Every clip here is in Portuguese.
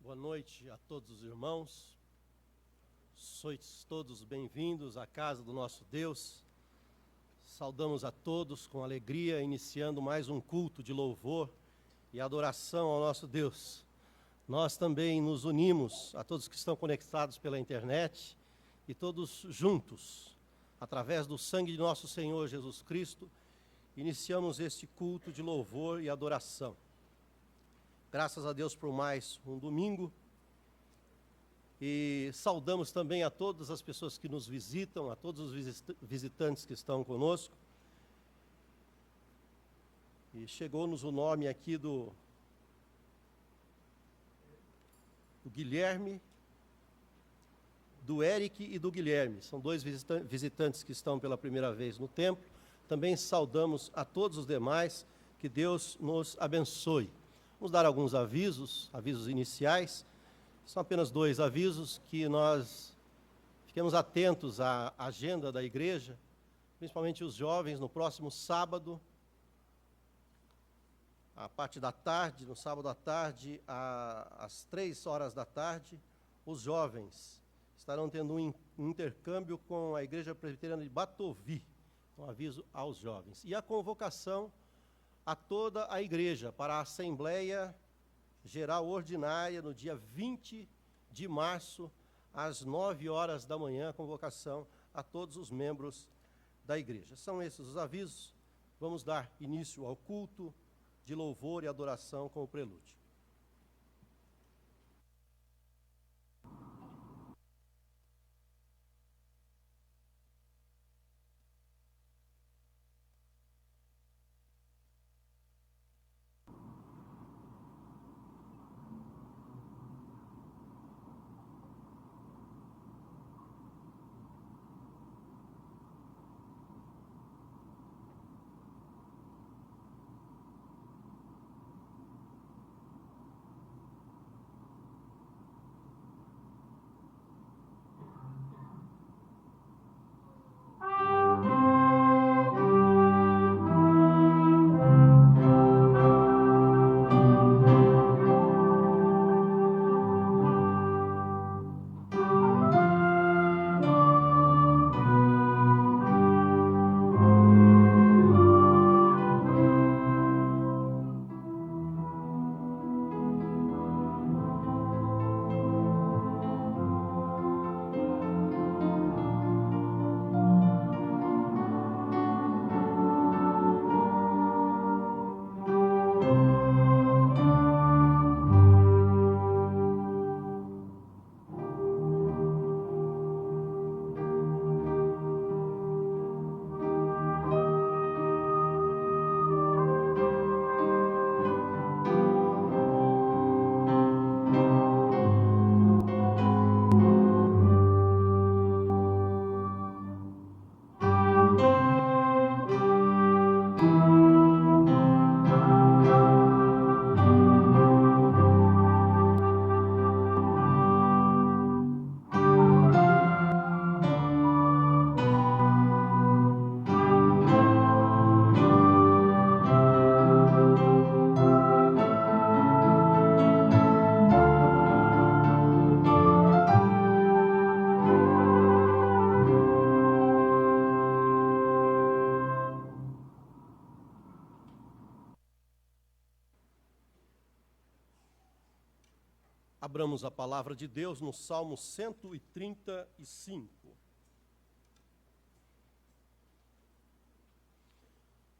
Boa noite a todos os irmãos. Sois todos bem-vindos à casa do nosso Deus. Saudamos a todos com alegria, iniciando mais um culto de louvor e adoração ao nosso Deus. Nós também nos unimos a todos que estão conectados pela internet e todos juntos, através do sangue de nosso Senhor Jesus Cristo, iniciamos este culto de louvor e adoração. Graças a Deus por mais um domingo. E saudamos também a todas as pessoas que nos visitam, a todos os visitantes que estão conosco. E chegou-nos o nome aqui do Guilherme, do Eric e do Guilherme. São dois visitantes que estão pela primeira vez no templo. Também saudamos a todos os demais, que Deus nos abençoe. Vamos dar alguns avisos iniciais. São apenas dois avisos, que nós fiquemos atentos à agenda da igreja, principalmente os jovens, no próximo sábado, a parte da tarde, no sábado à tarde, às 3 horas da tarde, os jovens estarão tendo um intercâmbio com a Igreja Presbiteriana de Batovi, um aviso aos jovens. E a convocação a toda a igreja para a Assembleia Geral Ordinária no dia 20 de março, às 9 horas da manhã, a convocação a todos os membros da igreja. São esses os avisos. Vamos dar início ao culto de louvor e adoração com o prelúdio. Abramos a palavra de Deus no Salmo 135.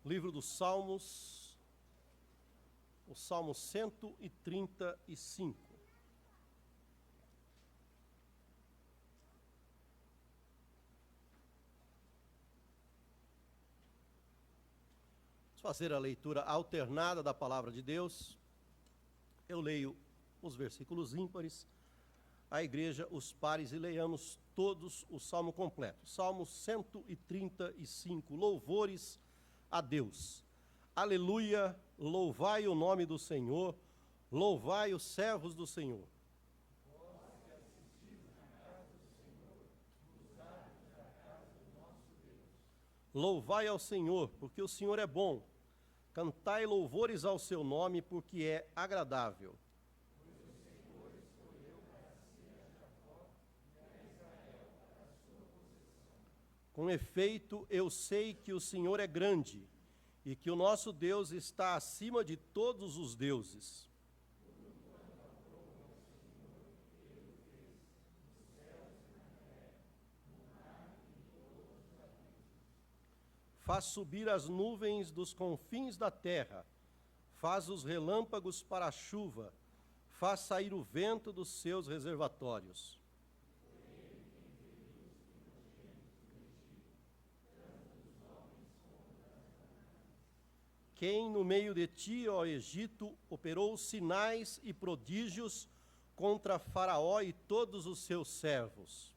Livro dos Salmos, o Salmo 135. Vamos fazer a leitura alternada da palavra de Deus. Eu leio os versículos ímpares, a igreja os pares, e leiamos todos o salmo completo. Salmo 135, louvores a Deus. Aleluia, louvai o nome do Senhor, louvai os servos do Senhor. Vós que assistis na casa do Senhor, nos átrios da casa do nosso Deus. Louvai ao Senhor, porque o Senhor é bom. Cantai louvores ao seu nome, porque é agradável. Pois o Senhor escolheu Com efeito, eu sei que o Senhor é grande e que o nosso Deus está acima de todos os deuses. Faz subir as nuvens dos confins da terra, faz os relâmpagos para a chuva, faz sair o vento dos seus reservatórios. Quem no meio de ti, ó Egito, operou sinais e prodígios contra Faraó e todos os seus servos?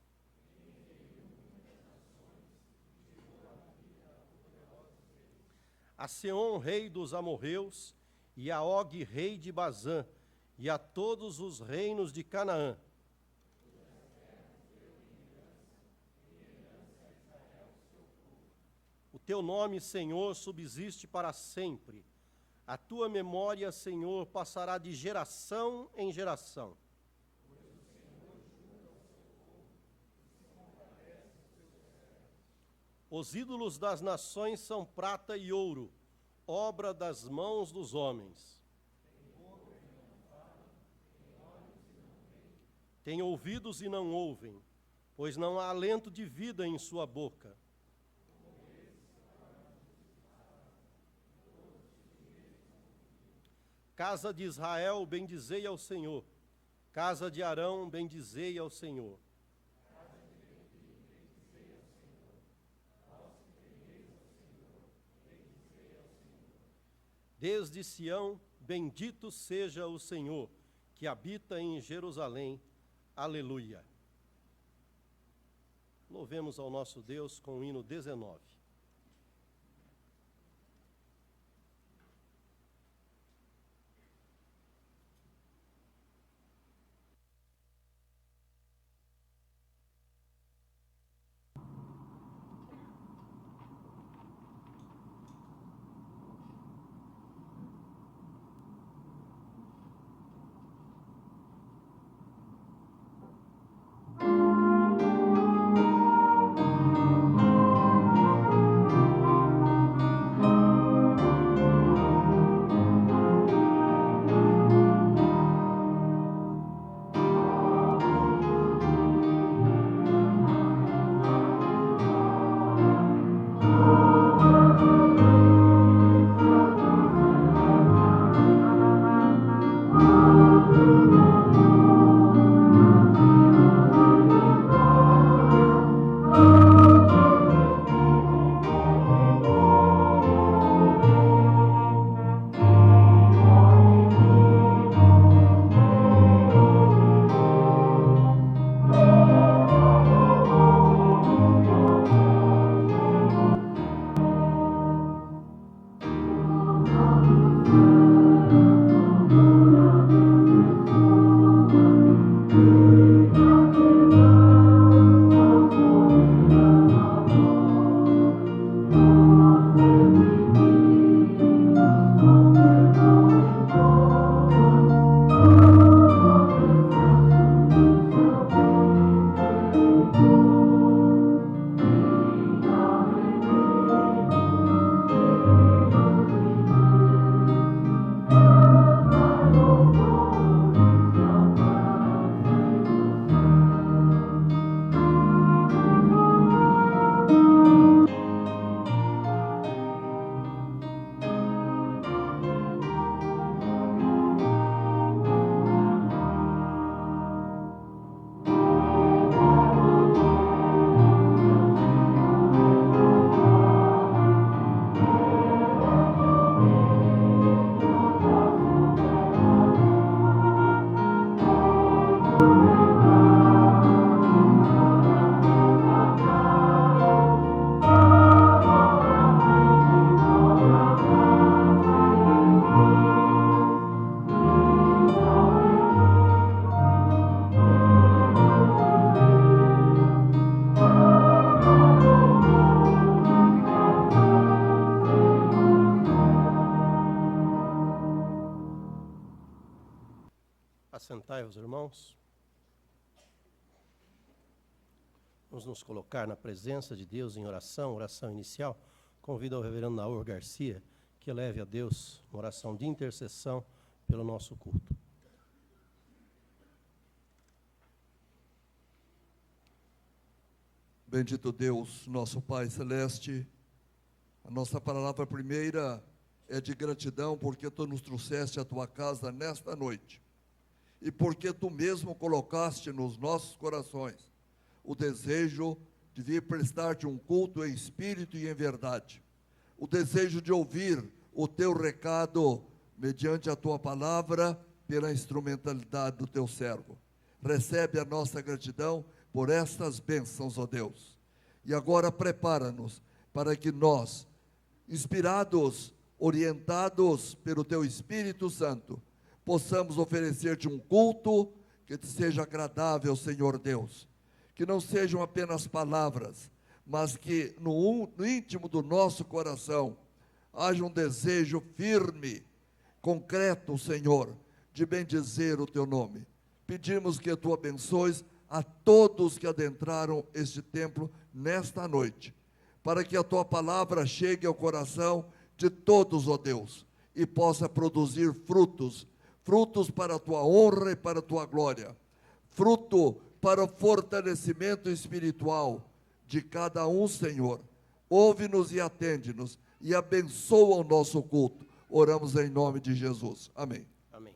A Seom, rei dos amorreus, e a Og, rei de Bazã, e a todos os reinos de Canaã. O teu nome, Senhor, subsiste para sempre. A tua memória, Senhor, passará de geração em geração. Os ídolos das nações são prata e ouro, obra das mãos dos homens. Têm ouvidos e não ouvem, pois não há alento de vida em sua boca. Casa de Israel, bendizei ao Senhor. Casa de Arão, bendizei ao Senhor. Desde Sião, bendito seja o Senhor, que habita em Jerusalém. Aleluia. Louvemos ao nosso Deus com o hino 19. Assentai-vos, irmãos. Vamos nos colocar na presença de Deus em oração, oração inicial. Convido ao reverendo Naor Garcia que eleve a Deus uma oração de intercessão pelo nosso culto. Bendito Deus, nosso Pai Celeste, a nossa palavra primeira é de gratidão porque Tu nos trouxeste à Tua casa nesta noite e porque Tu mesmo colocaste nos nossos corações o desejo de vir prestar-te um culto em espírito e em verdade, o desejo de ouvir o Teu recado mediante a Tua palavra pela instrumentalidade do Teu servo. Recebe a nossa gratidão por estas bênçãos, ó Deus. E agora prepara-nos para que nós, inspirados, orientados pelo Teu Espírito Santo, possamos oferecer-te um culto que te seja agradável, Senhor Deus. Que não sejam apenas palavras, mas que no íntimo do nosso coração haja um desejo firme, concreto, Senhor, de bendizer o Teu nome. Pedimos que Tu abençoes a todos que adentraram este templo nesta noite, para que a Tua palavra chegue ao coração de todos, ó Deus, e possa produzir frutos, frutos para a Tua honra e para a Tua glória, fruto para o fortalecimento espiritual de cada um, Senhor. Ouve-nos e atende-nos, e abençoa o nosso culto. Oramos em nome de Jesus. Amém. Amém.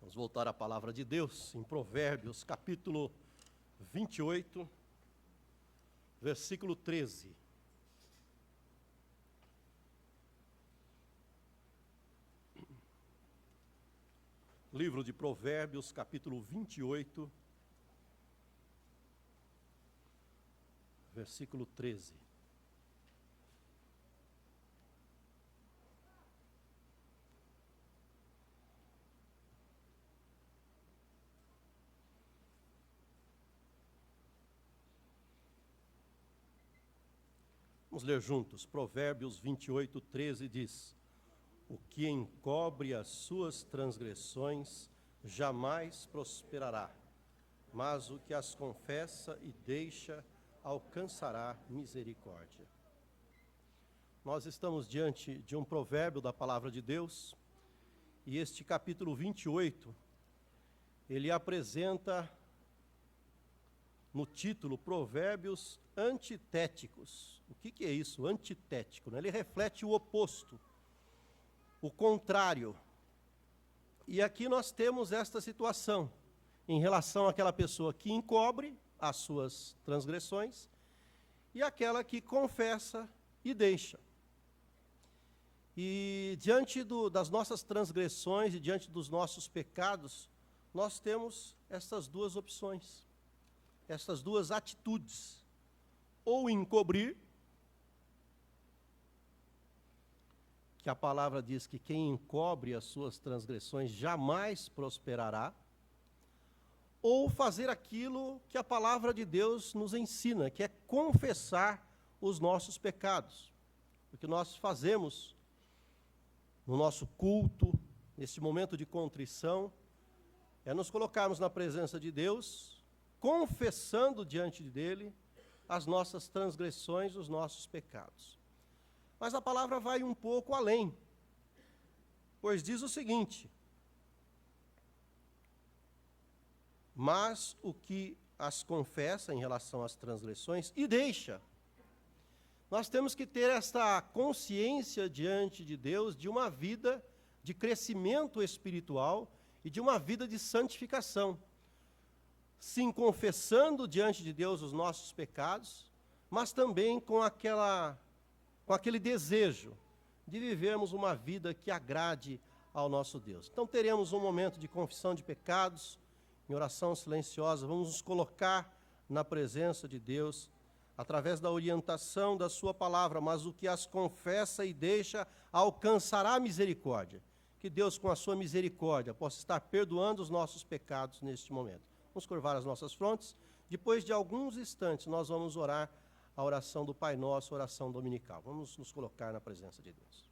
Vamos voltar à palavra de Deus em Provérbios, capítulo 28, versículo 13. Livro de Provérbios, capítulo 28, versículo 13. Vamos ler juntos. Provérbios 28, 13 diz: O que encobre as suas transgressões jamais prosperará, mas o que as confessa e deixa alcançará misericórdia. Nós estamos diante de um provérbio da palavra de Deus, e este capítulo 28, ele apresenta no título provérbios antitéticos. O que é isso, antitético? Ele reflete o oposto, o contrário. E aqui nós temos esta situação em relação àquela pessoa que encobre as suas transgressões e aquela que confessa e deixa. E diante das nossas transgressões e diante dos nossos pecados, nós temos essas duas opções, essas duas atitudes: ou encobrir, que a palavra diz que quem encobre as suas transgressões jamais prosperará, ou fazer aquilo que a palavra de Deus nos ensina, que é confessar os nossos pecados. O que nós fazemos no nosso culto, nesse momento de contrição, é nos colocarmos na presença de Deus, confessando diante dele as nossas transgressões, os nossos pecados. Mas a palavra vai um pouco além, pois diz o seguinte: mas o que as confessa em relação às transgressões e deixa. Nós temos que ter esta consciência diante de Deus de uma vida de crescimento espiritual e de uma vida de santificação. Sim, confessando diante de Deus os nossos pecados, mas também com aquele desejo de vivermos uma vida que agrade ao nosso Deus. Então teremos um momento de confissão de pecados, em oração silenciosa. Vamos nos colocar na presença de Deus, através da orientação da sua palavra, mas o que as confessa e deixa alcançará misericórdia. Que Deus, com a sua misericórdia, possa estar perdoando os nossos pecados neste momento. Vamos curvar as nossas frontes. Depois de alguns instantes, nós vamos orar a oração do Pai Nosso, a oração dominical. Vamos nos colocar na presença de Deus.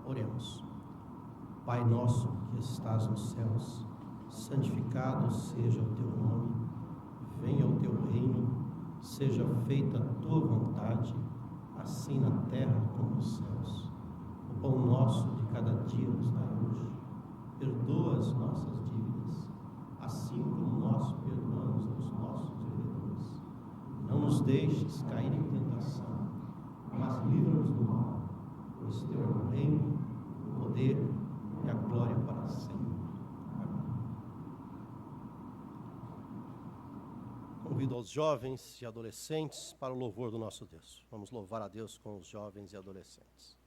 Oremos. Pai nosso que estás nos céus, santificado seja o teu nome, venha o teu reino, seja feita a tua vontade, assim na terra como nos céus. O pão nosso de cada dia nos dai hoje. Perdoa as nossas dívidas, assim como nós perdoamos aos nossos devedores. Não nos deixes cair em tentação, mas livra-nos do mal, pois teu é o reino, o poder e a glória para sempre. Amém. Convido aos jovens e adolescentes para o louvor do nosso Deus. Vamos louvar a Deus com os jovens e adolescentes.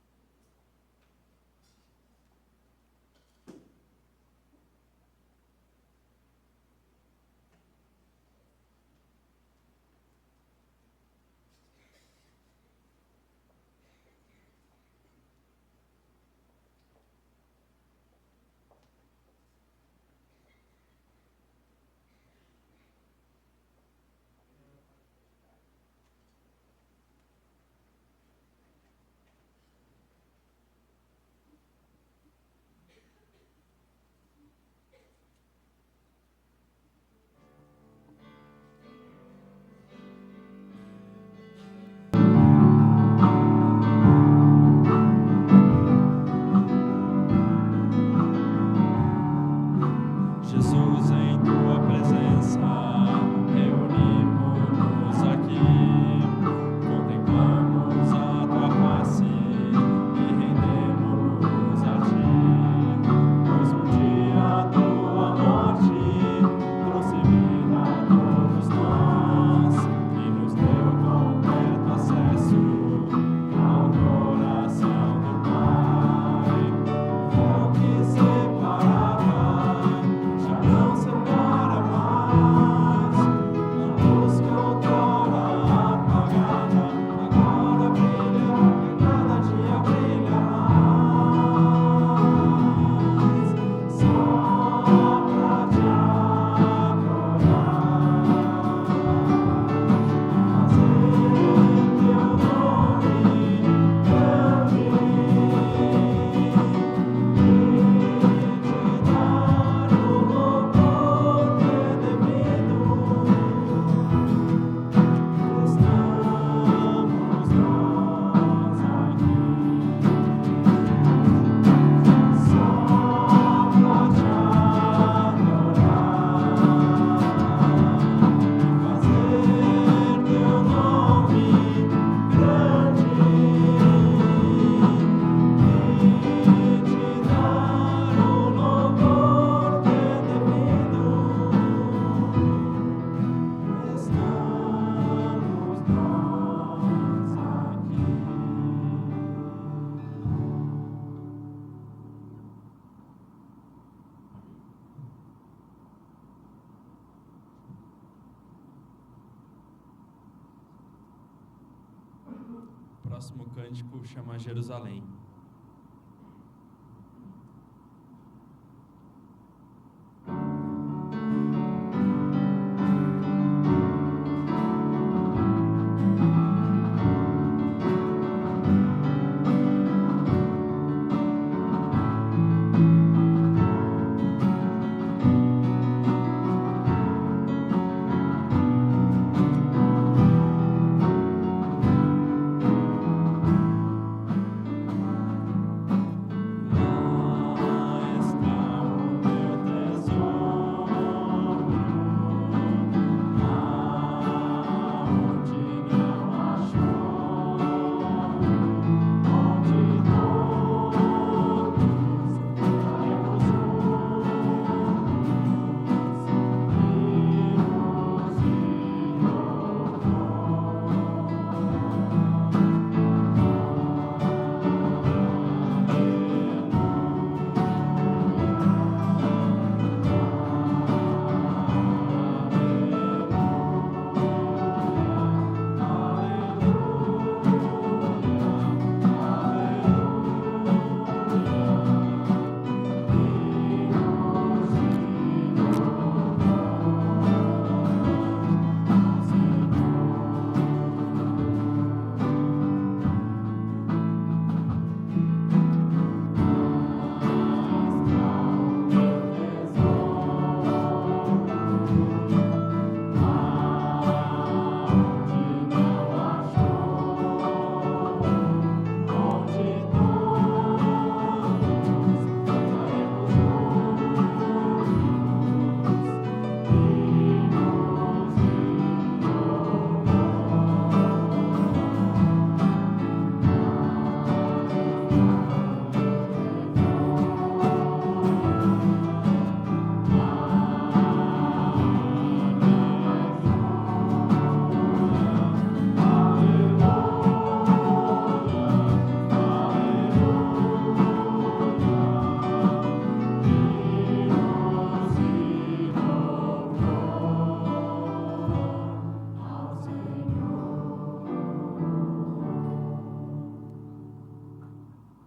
próximo cântico chama Jerusalém.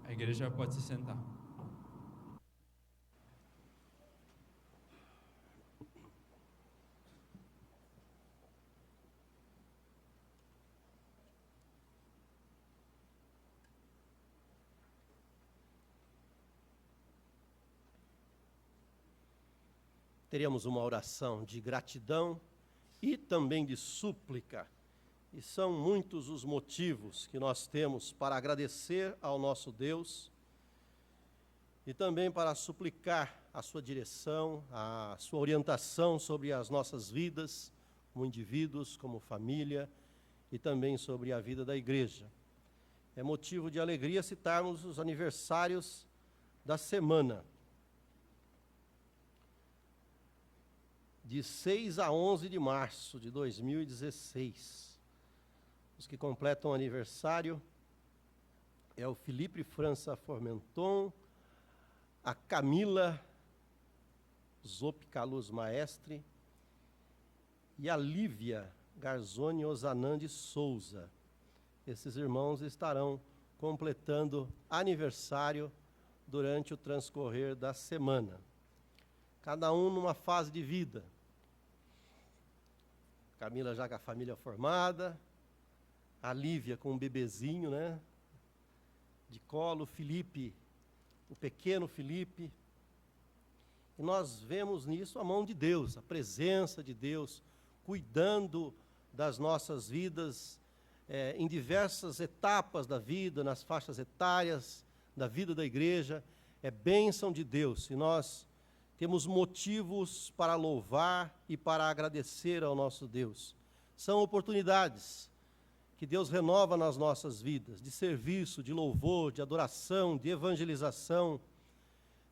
A igreja pode se sentar. Teremos uma oração de gratidão e também de súplica. E são muitos os motivos que nós temos para agradecer ao nosso Deus e também para suplicar a sua direção, a sua orientação sobre as nossas vidas, como indivíduos, como família e também sobre a vida da igreja. É motivo de alegria citarmos os aniversários da semana. De 6 a 11 de março de 2016. Os que completam aniversário é o Felipe França Formenton, a Camila Zopicaluz Maestre e a Lívia Garzoni Osanan de Souza. Esses irmãos estarão completando aniversário durante o transcorrer da semana. Cada um numa fase de vida. Camila já com a família formada, a Lívia com um bebezinho, né? De colo, Felipe, o pequeno Felipe. E nós vemos nisso a mão de Deus, a presença de Deus, cuidando das nossas vidas em diversas etapas da vida, nas faixas etárias da vida da igreja. É bênção de Deus. E nós temos motivos para louvar e para agradecer ao nosso Deus. São oportunidades que Deus renova nas nossas vidas, de serviço, de louvor, de adoração, de evangelização,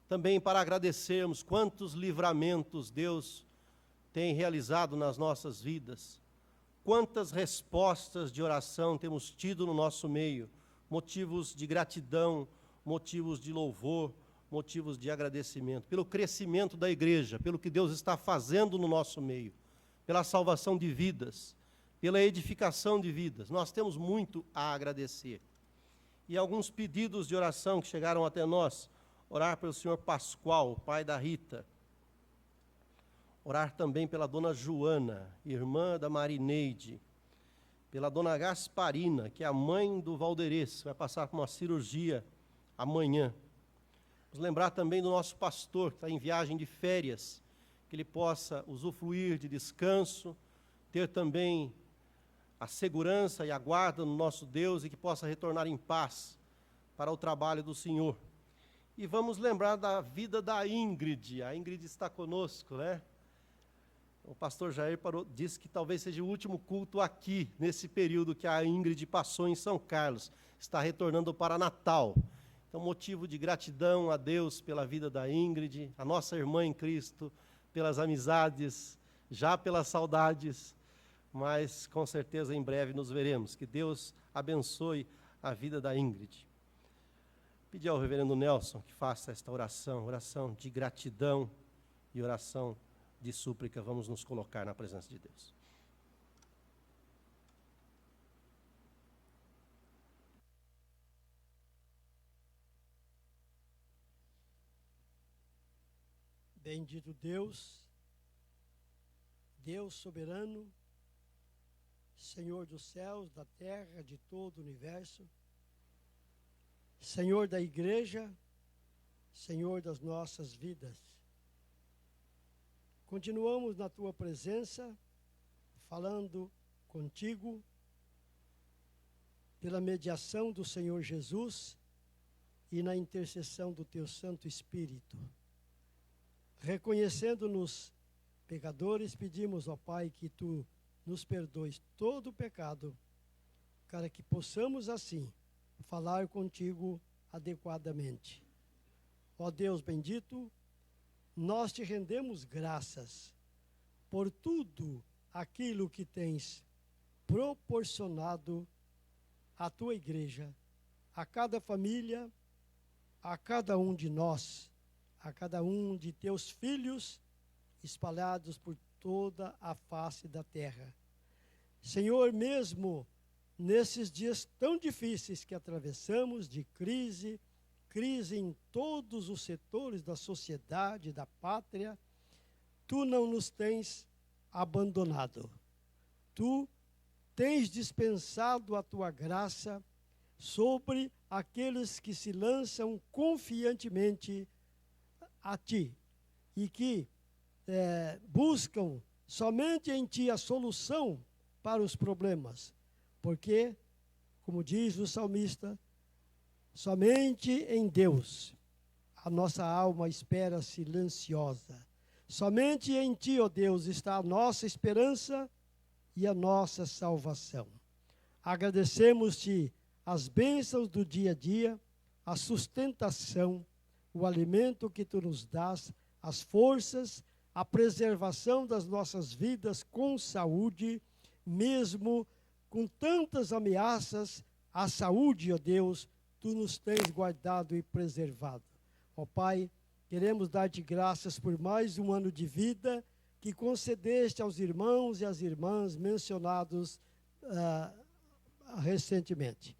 também para agradecermos quantos livramentos Deus tem realizado nas nossas vidas, quantas respostas de oração temos tido no nosso meio, motivos de gratidão, motivos de louvor, motivos de agradecimento, pelo crescimento da igreja, pelo que Deus está fazendo no nosso meio, pela salvação de vidas, pela edificação de vidas. Nós temos muito a agradecer. E alguns pedidos de oração que chegaram até nós. Orar pelo senhor Pascoal, o pai da Rita. Orar também pela dona Joana, irmã da Marineide. Pela dona Gasparina, que é a mãe do Valderês, vai passar por uma cirurgia amanhã. Vamos lembrar também do nosso pastor, que está em viagem de férias, que ele possa usufruir de descanso, ter também a segurança e a guarda no nosso Deus e que possa retornar em paz para o trabalho do Senhor. E vamos lembrar da vida da Ingrid. A Ingrid está conosco, né? O pastor Jair disse que talvez seja o último culto aqui, nesse período que a Ingrid passou em São Carlos. Está retornando para Natal. Então, motivo de gratidão a Deus pela vida da Ingrid, a nossa irmã em Cristo, pelas amizades, já pelas saudades, mas com certeza em breve nos veremos. Que Deus abençoe a vida da Ingrid. Pedir ao reverendo Nelson que faça esta oração de gratidão e oração de súplica. Vamos nos colocar na presença de Deus. Bendito Deus, Deus soberano, Senhor dos céus, da terra, de todo o universo, Senhor da igreja, Senhor das nossas vidas. Continuamos na tua presença, falando contigo, pela mediação do Senhor Jesus e na intercessão do teu Santo Espírito. Reconhecendo-nos pecadores, pedimos, ó Pai, que tu nos perdoes todo o pecado, para que possamos assim falar contigo adequadamente. Ó Deus bendito, nós te rendemos graças por tudo aquilo que tens proporcionado à tua igreja, a cada família, a cada um de nós, a cada um de teus filhos espalhados por toda a face da terra. Senhor, mesmo nesses dias tão difíceis que atravessamos, de crise em todos os setores da sociedade, da pátria, tu não nos tens abandonado. Tu tens dispensado a tua graça sobre aqueles que se lançam confiantemente a ti e que buscam somente em ti a solução para os problemas. Porque, como diz o salmista, somente em Deus a nossa alma espera silenciosa. Somente em ti, ó Deus, está a nossa esperança e a nossa salvação. Agradecemos-te as bênçãos do dia a dia, a sustentação, o alimento que tu nos dás, as forças, a preservação das nossas vidas com saúde, mesmo com tantas ameaças à saúde, ó Deus, tu nos tens guardado e preservado. Ó Pai, queremos dar-te graças por mais um ano de vida que concedeste aos irmãos e às irmãs mencionados recentemente.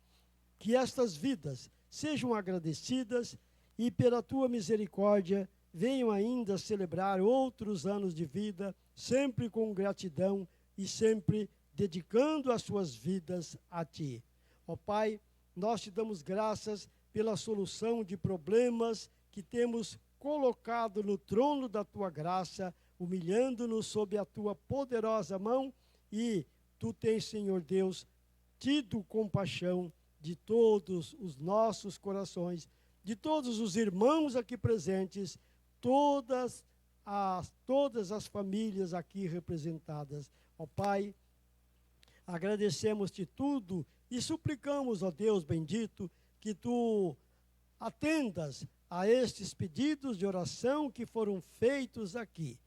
Que estas vidas sejam agradecidas e pela tua misericórdia venham ainda celebrar outros anos de vida, sempre com gratidão e sempre dedicando as suas vidas a ti. Ó Pai, nós te damos graças pela solução de problemas que temos colocado no trono da tua graça, humilhando-nos sob a tua poderosa mão, e tu tens, Senhor Deus, tido compaixão de todos os nossos corações, de todos os irmãos aqui presentes, todas as famílias aqui representadas. Ó Pai, agradecemos-te tudo e suplicamos, ó Deus bendito, que tu atendas a estes pedidos de oração que foram feitos aqui.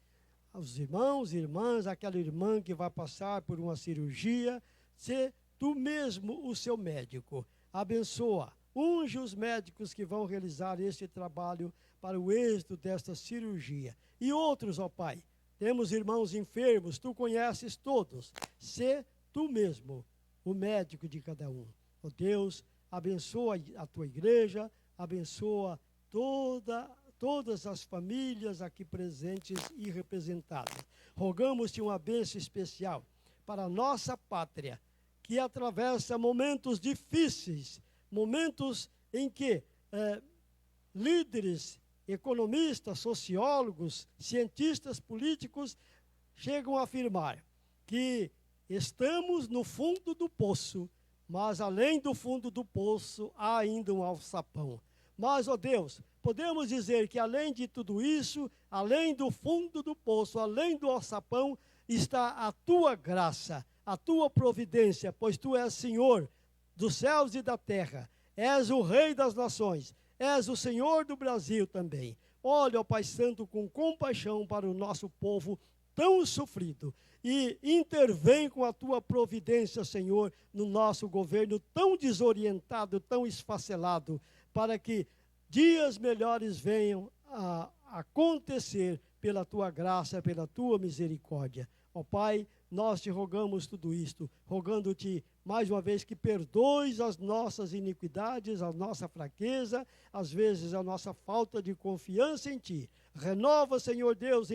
Aos irmãos e irmãs, aquela irmã que vai passar por uma cirurgia, se tu mesmo o seu médico. Abençoa, unge os médicos que vão realizar este trabalho para o êxito desta cirurgia. E outros, ó Pai, temos irmãos enfermos, tu conheces todos. Se tu mesmo, o médico de cada um. Ó Deus, abençoa a tua igreja, abençoa todas as famílias aqui presentes e representadas. Rogamos-te uma bênção especial para a nossa pátria, que atravessa momentos difíceis, momentos em que líderes, economistas, sociólogos, cientistas políticos chegam a afirmar que estamos no fundo do poço, mas além do fundo do poço há ainda um alçapão. Mas, ó Deus, podemos dizer que além de tudo isso, além do fundo do poço, além do alçapão, está a tua graça, a tua providência, pois tu és Senhor dos céus e da terra, és o Rei das nações, és o Senhor do Brasil também. Olha, ó Pai Santo, com compaixão para o nosso povo tão sofrido e intervém com a tua providência, Senhor, no nosso governo tão desorientado, tão esfacelado, para que dias melhores venham a acontecer pela tua graça, pela tua misericórdia. Ó Pai, nós te rogamos tudo isto, rogando-te mais uma vez que perdoes as nossas iniquidades, a nossa fraqueza, às vezes a nossa falta de confiança em ti. Renova, Senhor Deus,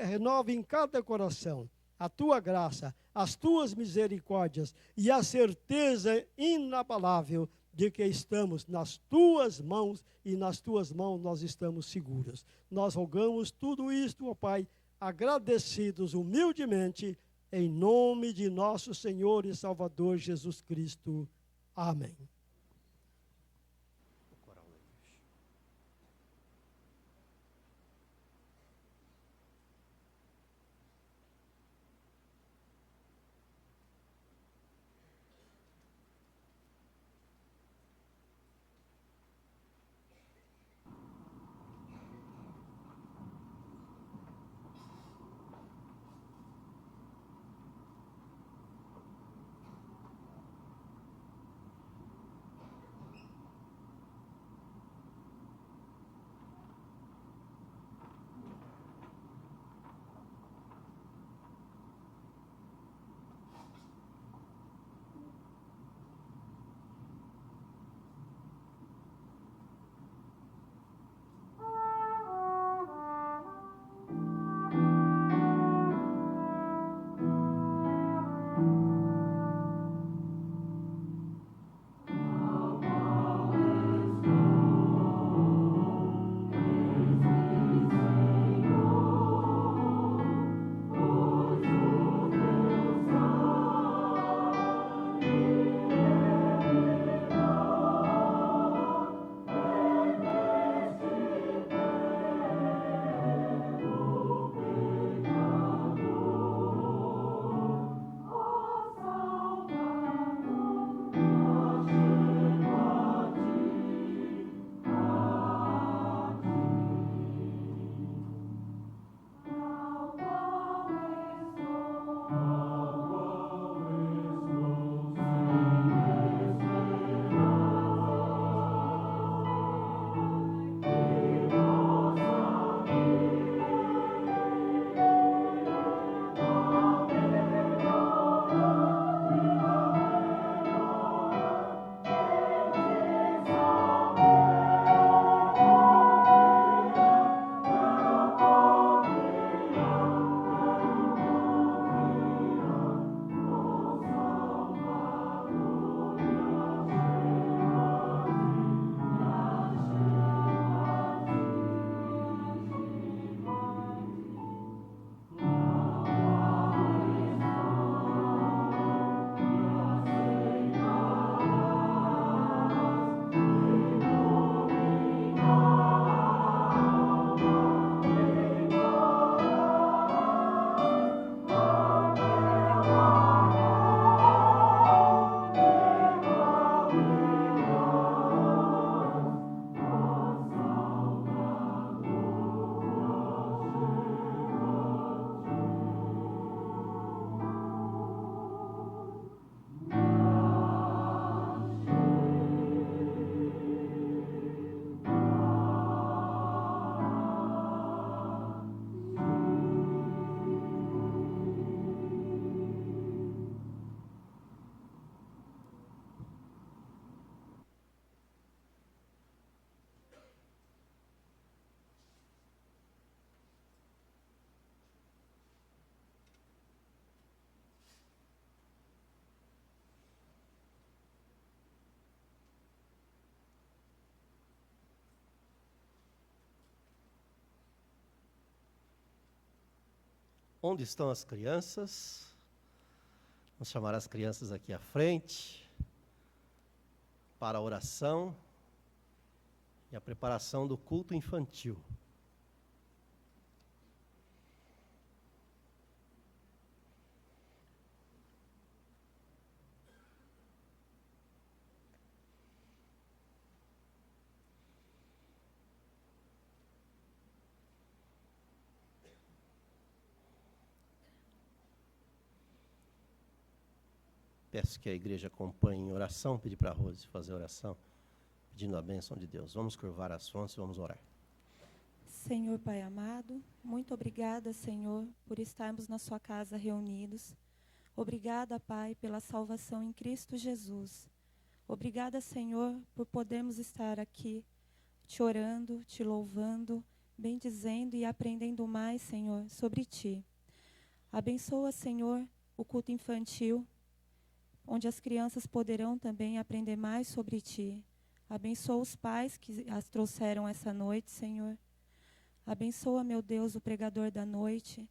renova em cada coração a tua graça, as tuas misericórdias e a certeza inabalável de que estamos nas tuas mãos e nas tuas mãos nós estamos seguros. Nós rogamos tudo isto, ó Pai, agradecidos humildemente, em nome de nosso Senhor e Salvador Jesus Cristo. Amém. Onde estão as crianças? Vamos chamar as crianças aqui à frente para a oração e a preparação do culto infantil. Peço que a igreja acompanhe em oração, pedir para a Rose fazer oração, pedindo a bênção de Deus. Vamos curvar as frontes e vamos orar. Senhor Pai amado, muito obrigada, Senhor, por estarmos na sua casa reunidos. Obrigada, Pai, pela salvação em Cristo Jesus. Obrigada, Senhor, por podermos estar aqui te orando, te louvando, bendizendo e aprendendo mais, Senhor, sobre ti. Abençoa, Senhor, o culto infantil, onde as crianças poderão também aprender mais sobre ti. Abençoa os pais que as trouxeram essa noite, Senhor. Abençoa, meu Deus, o pregador da noite,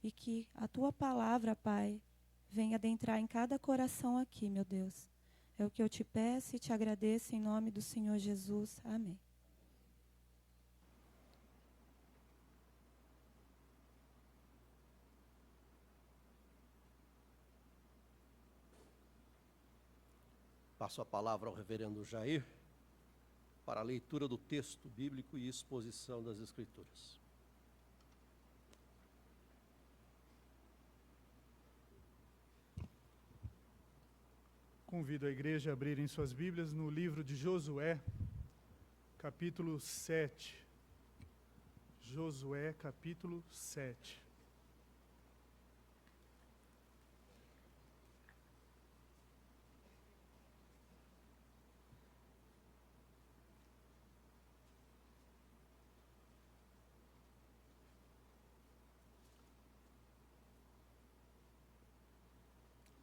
e que a tua palavra, Pai, venha adentrar em cada coração aqui, meu Deus. É o que eu te peço e te agradeço em nome do Senhor Jesus. Amém. Passo a palavra ao reverendo Jair para a leitura do texto bíblico e exposição das Escrituras. Convido a igreja a abrirem suas Bíblias no livro de Josué, capítulo 7. Josué, capítulo 7.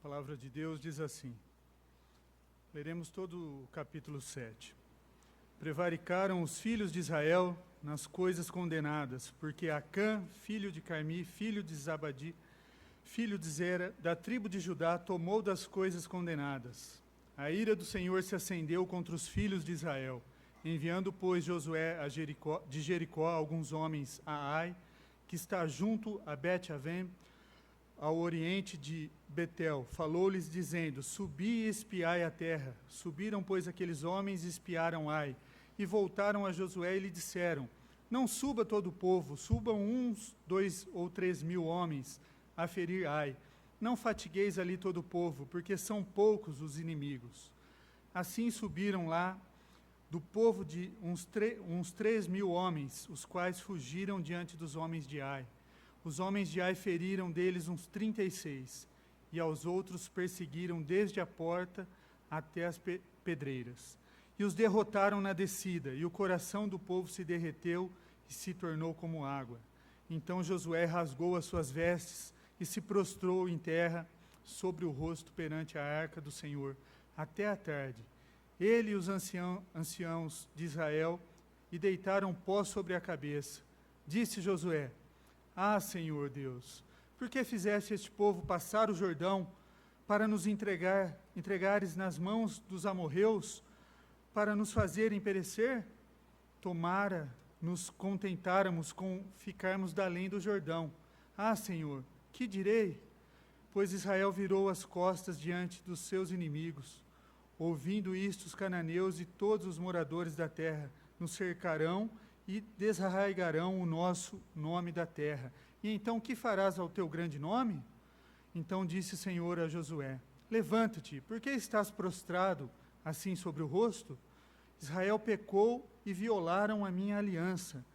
A palavra de Deus diz assim. Leremos todo o capítulo 7. Prevaricaram os filhos de Israel nas coisas condenadas, porque Acã, filho de Carmi, filho de Zabadi, filho de Zera, da tribo de Judá, tomou das coisas condenadas. A ira do Senhor se acendeu contra os filhos de Israel, enviando, pois, Josué de Jericó alguns homens a Ai, que está junto a Bet-Avém, ao oriente de Betel. Falou-lhes dizendo, subi e espiai a terra. Subiram, pois, aqueles homens e espiaram Ai, e voltaram a Josué e lhe disseram, não suba todo o povo, subam uns 2 ou 3 mil homens a ferir Ai. Não fatigueis ali todo o povo, porque são poucos os inimigos. Assim subiram lá do povo de uns 3 mil homens, os quais fugiram diante dos homens de Ai. Os homens de Ai feriram deles uns 36, e aos outros perseguiram desde a porta até as pedreiras. E os derrotaram na descida, e o coração do povo se derreteu e se tornou como água. Então Josué rasgou as suas vestes e se prostrou em terra sobre o rosto perante a arca do Senhor, até a tarde. Ele e os anciãos de Israel e deitaram pó sobre a cabeça. Disse Josué, ah, Senhor Deus, por que fizeste este povo passar o Jordão para nos entregares nas mãos dos amorreus, para nos fazerem perecer? Tomara nos contentáramos com ficarmos da além do Jordão. Ah, Senhor, que direi? Pois Israel virou as costas diante dos seus inimigos. Ouvindo isto, os cananeus e todos os moradores da terra nos cercarão e desarraigarão o nosso nome da terra. E então que farás ao teu grande nome? Então disse o Senhor a Josué, levanta-te, por que estás prostrado assim sobre o rosto? Israel pecou e violaram a minha aliança.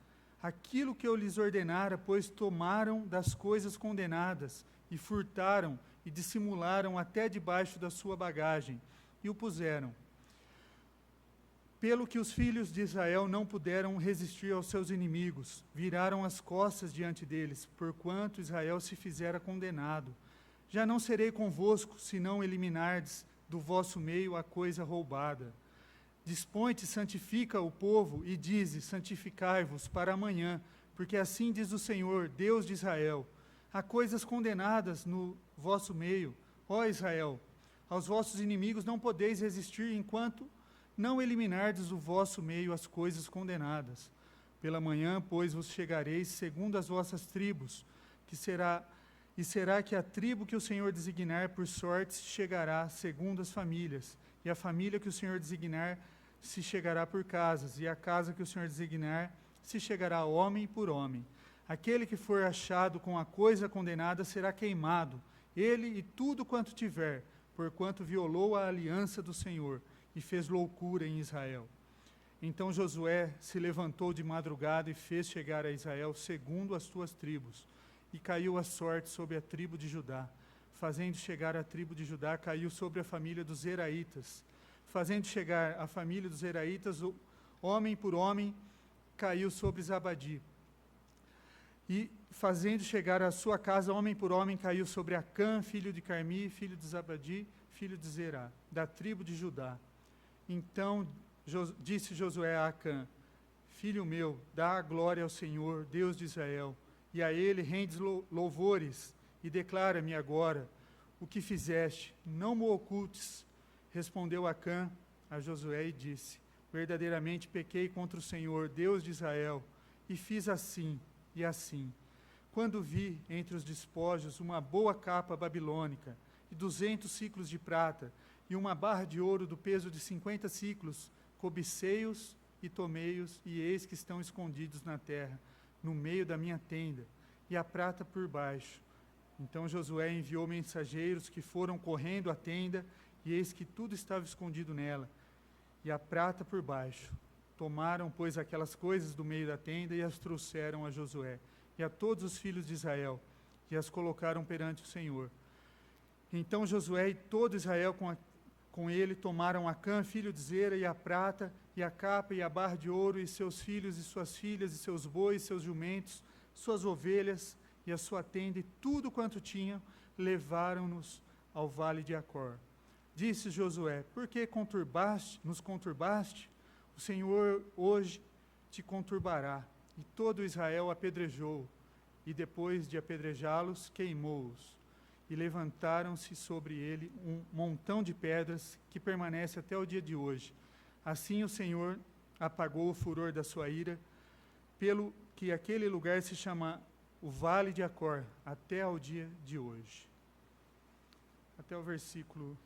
Aquilo que eu lhes ordenara, pois tomaram das coisas condenadas, e furtaram e dissimularam até debaixo da sua bagagem, e o puseram. Pelo que os filhos de Israel não puderam resistir aos seus inimigos, viraram as costas diante deles, porquanto Israel se fizera condenado. Já não serei convosco, se não eliminardes do vosso meio a coisa roubada. Dispõe-te, santifica o povo, e dize, santificai-vos para amanhã, porque assim diz o Senhor, Deus de Israel, há coisas condenadas no vosso meio, ó Israel. Aos vossos inimigos não podeis resistir, enquanto não eliminardes do vosso meio as coisas condenadas. Pela manhã, pois, vos chegareis segundo as vossas tribos, será que a tribo que o Senhor designar por sorte se chegará segundo as famílias, e a família que o Senhor designar se chegará por casas, e a casa que o Senhor designar se chegará homem por homem. Aquele que for achado com a coisa condenada será queimado, ele e tudo quanto tiver, porquanto violou a aliança do Senhor e fez loucura em Israel. Então Josué se levantou de madrugada e fez chegar a Israel segundo as suas tribos, e caiu a sorte sobre a tribo de Judá. Fazendo chegar a tribo de Judá, caiu sobre a família dos Zeraitas. Fazendo chegar a família dos Zeraitas, homem por homem, caiu sobre Zabadi. E fazendo chegar a sua casa, homem por homem, caiu sobre Acã, filho de Carmi, filho de Zabadi, filho de Zerá, da tribo de Judá. Então disse Josué a Acã: filho meu, dá a glória ao Senhor, Deus de Israel, e a ele rendes louvores, e declara-me agora o que fizeste, não me ocultes. Respondeu Acã a Josué e disse: verdadeiramente pequei contra o Senhor, Deus de Israel, e fiz assim e assim. Quando vi entre os despojos uma boa capa babilônica, e 200 siclos de prata, e uma barra de ouro do peso de 50 siclos, cobicei-os e tomei-os, e eis que estão escondidos na terra, no meio da minha tenda, e a prata por baixo. Então Josué enviou mensageiros que foram correndo à tenda, e eis que tudo estava escondido nela, e a prata por baixo. Tomaram, pois, aquelas coisas do meio da tenda e as trouxeram a Josué e a todos os filhos de Israel, e as colocaram perante o Senhor. Então Josué e todo Israel com ele tomaram Acã, filho de Zera, e a prata, e a capa, e a barra de ouro, e seus filhos, e suas filhas, e seus bois, seus jumentos, suas ovelhas, e a sua tenda, e tudo quanto tinham, levaram-nos ao vale de Acor. Disse Josué: por que nos conturbaste? O Senhor hoje te conturbará. E todo Israel apedrejou, e depois de apedrejá-los, queimou-os. E levantaram-se sobre ele um montão de pedras que permanece até o dia de hoje. Assim o Senhor apagou o furor da sua ira, pelo que aquele lugar se chama o Vale de Acor, até ao dia de hoje. Até o versículo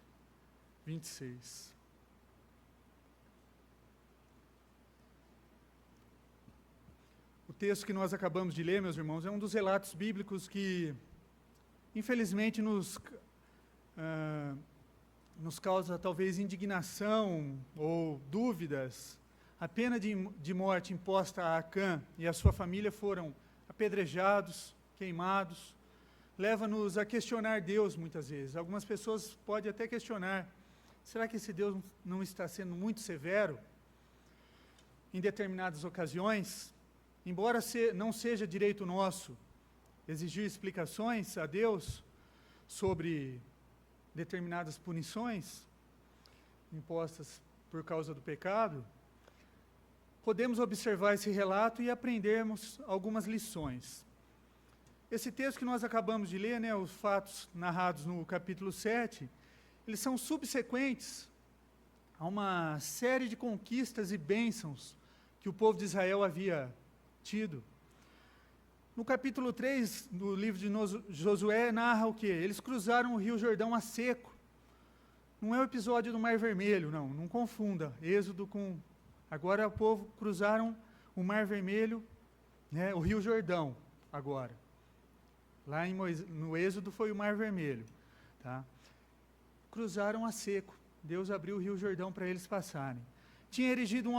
26. O texto que nós acabamos de ler, meus irmãos, é um dos relatos bíblicos que, infelizmente, nos causa talvez indignação ou dúvidas. A pena de morte imposta a Acã e a sua família foram apedrejados, queimados. Leva-nos a questionar Deus muitas vezes. Algumas pessoas podem até questionar: será que esse Deus não está sendo muito severo em determinadas ocasiões? Embora não seja direito nosso exigir explicações a Deus sobre determinadas punições impostas por causa do pecado, podemos observar esse relato e aprendermos algumas lições. Esse texto que nós acabamos de ler, os fatos narrados no capítulo 7, eles são subsequentes a uma série de conquistas e bênçãos que o povo de Israel havia tido. No capítulo 3 do livro de Josué, narra o quê? Eles cruzaram o rio Jordão a seco. Não é o episódio do Mar Vermelho, não confunda Êxodo com... Agora o povo cruzaram o Mar Vermelho, o rio Jordão, agora. Lá no Êxodo foi o Mar Vermelho. Tá? Cruzaram a seco. Deus abriu o rio Jordão para eles passarem. Tinha erigido um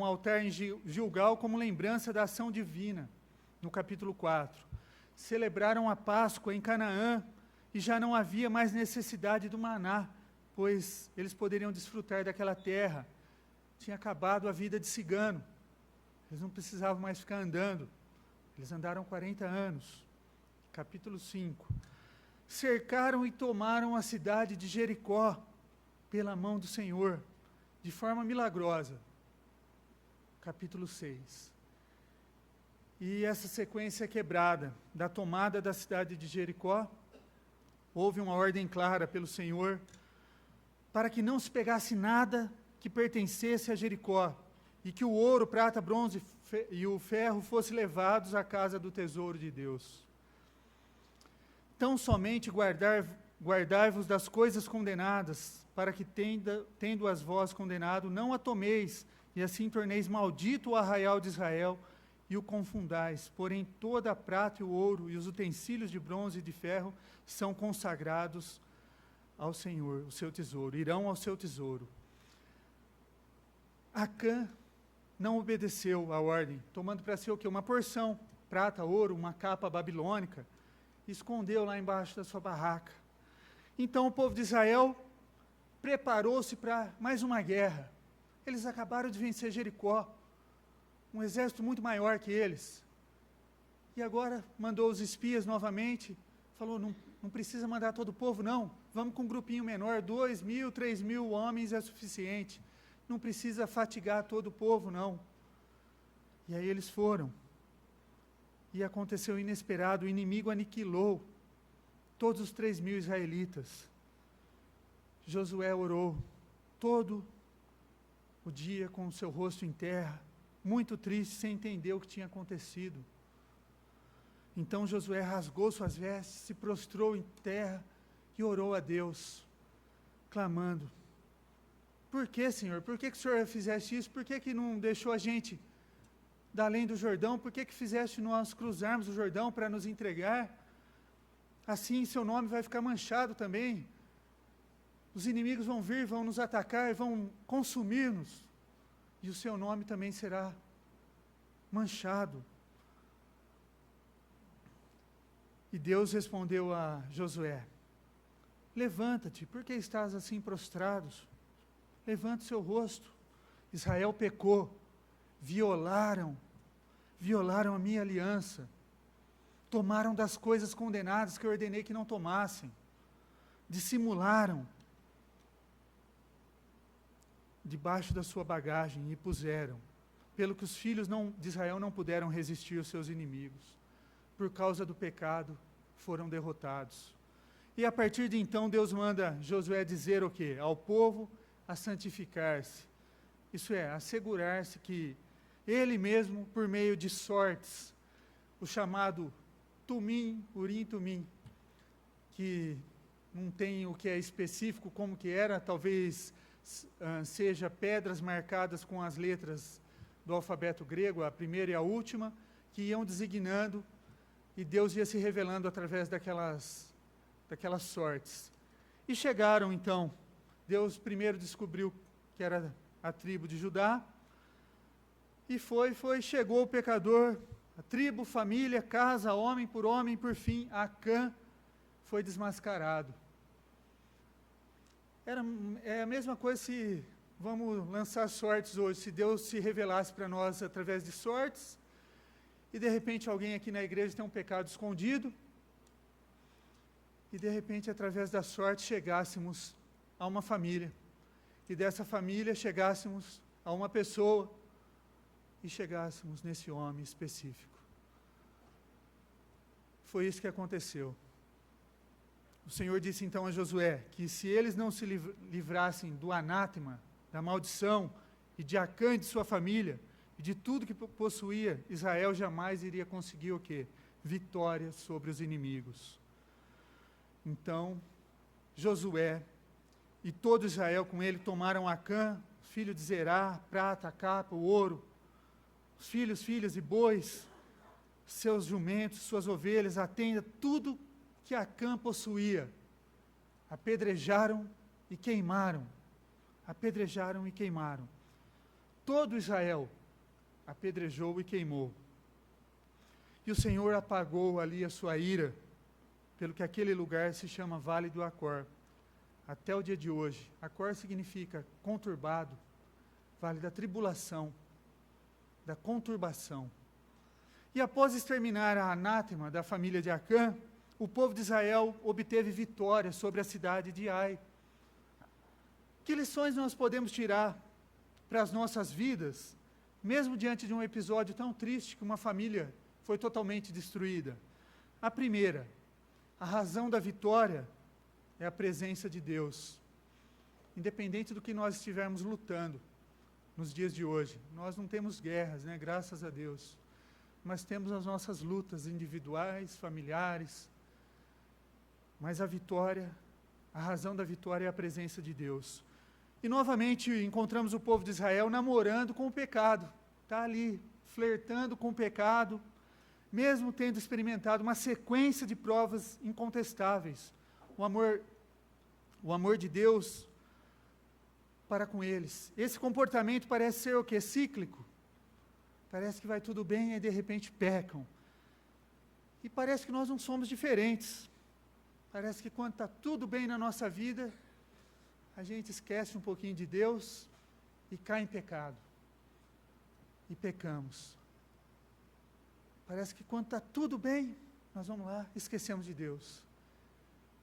altar em Gilgal como lembrança da ação divina, no capítulo 4. Celebraram a Páscoa em Canaã e já não havia mais necessidade do maná, pois eles poderiam desfrutar daquela terra. Tinha acabado a vida de cigano. Eles não precisavam mais ficar andando. Eles andaram 40 anos. Capítulo 5. Cercaram e tomaram a cidade de Jericó pela mão do Senhor, de forma milagrosa. Capítulo 6. E essa sequência é quebrada. Da tomada da cidade de Jericó, houve uma ordem clara pelo Senhor para que não se pegasse nada que pertencesse a Jericó, e que o ouro, prata, bronze e o ferro fossem levados à casa do tesouro de Deus. Tão somente guardai-vos das coisas condenadas, para que, tendo-as vós condenado, não a tomeis, e assim torneis maldito o arraial de Israel, e o confundais. Porém, toda a prata e o ouro, e os utensílios de bronze e de ferro, são consagrados ao Senhor, o seu tesouro, irão ao seu tesouro. Acã não obedeceu à ordem, tomando para si o quê? Uma porção, prata, ouro, uma capa babilônica, escondeu lá embaixo da sua barraca. Então o povo de Israel preparou-se para mais uma guerra. Eles acabaram de vencer Jericó, um exército muito maior que eles. E agora mandou os espias novamente, falou, não precisa mandar todo o povo, não. Vamos com um grupinho menor, 2.000, 3.000 homens é suficiente. Não precisa fatigar todo o povo, não. E aí eles foram. E aconteceu o inesperado, o inimigo aniquilou todos os 3.000 israelitas. Josué orou todo o dia com o seu rosto em terra, muito triste, sem entender o que tinha acontecido. Então Josué rasgou suas vestes, se prostrou em terra e orou a Deus, clamando, por que, Senhor? Por que o Senhor fizeste isso? Por que não deixou a gente da além do Jordão? Por que fizeste nós cruzarmos o Jordão para nos entregar? Assim seu nome vai ficar manchado também. Os inimigos vão vir, vão nos atacar, vão consumir-nos. E o seu nome também será manchado. E Deus respondeu a Josué, levanta-te, por que estás assim prostrados? Levanta o seu rosto. Israel pecou, violaram a minha aliança, tomaram das coisas condenadas que eu ordenei que não tomassem, dissimularam debaixo da sua bagagem e puseram, pelo que os filhos de Israel não puderam resistir aos seus inimigos. Por causa do pecado, foram derrotados. E a partir de então, Deus manda Josué dizer o quê? Ao povo a santificar-se. Isso é, assegurar-se que ele mesmo, por meio de sortes, o chamado Tumim, Urim Tumim, que não tem o que é específico, como que era, talvez seja pedras marcadas com as letras do alfabeto grego, a primeira e a última, que iam designando, e Deus ia se revelando através daquelas sortes. E chegaram então, Deus primeiro descobriu que era a tribo de Judá, e chegou o pecador, a tribo, família, casa, homem, por fim, Acã foi desmascarado. É a mesma coisa se, vamos lançar sortes hoje, se Deus se revelasse para nós através de sortes, e de repente alguém aqui na igreja tem um pecado escondido, e de repente através da sorte chegássemos a uma família, e dessa família chegássemos a uma pessoa, e chegássemos nesse homem específico. Foi isso que aconteceu. O Senhor disse então a Josué, que se eles não se livrassem do anátema, da maldição, e de Acã e de sua família, e de tudo que possuía, Israel jamais iria conseguir o quê? Vitória sobre os inimigos. Então, Josué e todo Israel com ele tomaram Acã, filho de Zerá, prata, a capa, o ouro, os filhas e bois, seus jumentos, suas ovelhas, a tenda, tudo que Acã possuía, apedrejaram e queimaram. Apedrejaram e queimaram. Todo Israel apedrejou e queimou. E o Senhor apagou ali a sua ira, pelo que aquele lugar se chama Vale do Acor, até o dia de hoje. Acor significa conturbado, vale da tribulação, da conturbação. E após exterminar a anátema da família de Acã, o povo de Israel obteve vitória sobre a cidade de Ai. Que lições nós podemos tirar para as nossas vidas, mesmo diante de um episódio tão triste que uma família foi totalmente destruída? A primeira, a razão da vitória é a presença de Deus. Independente do que nós estivermos lutando nos dias de hoje, nós não temos guerras, né? Graças a Deus. Mas temos as nossas lutas individuais, familiares. Mas a vitória, a razão da vitória é a presença de Deus. E novamente encontramos o povo de Israel namorando com o pecado. Está ali, flertando com o pecado, mesmo tendo experimentado uma sequência de provas incontestáveis. O amor de Deus para com eles. Esse comportamento parece ser o quê? Cíclico. Parece que vai tudo bem e de repente pecam. E parece que nós não somos diferentes. Parece que quando está tudo bem na nossa vida, a gente esquece um pouquinho de Deus e cai em pecado. E pecamos. Parece que quando está tudo bem, nós vamos lá, esquecemos de Deus.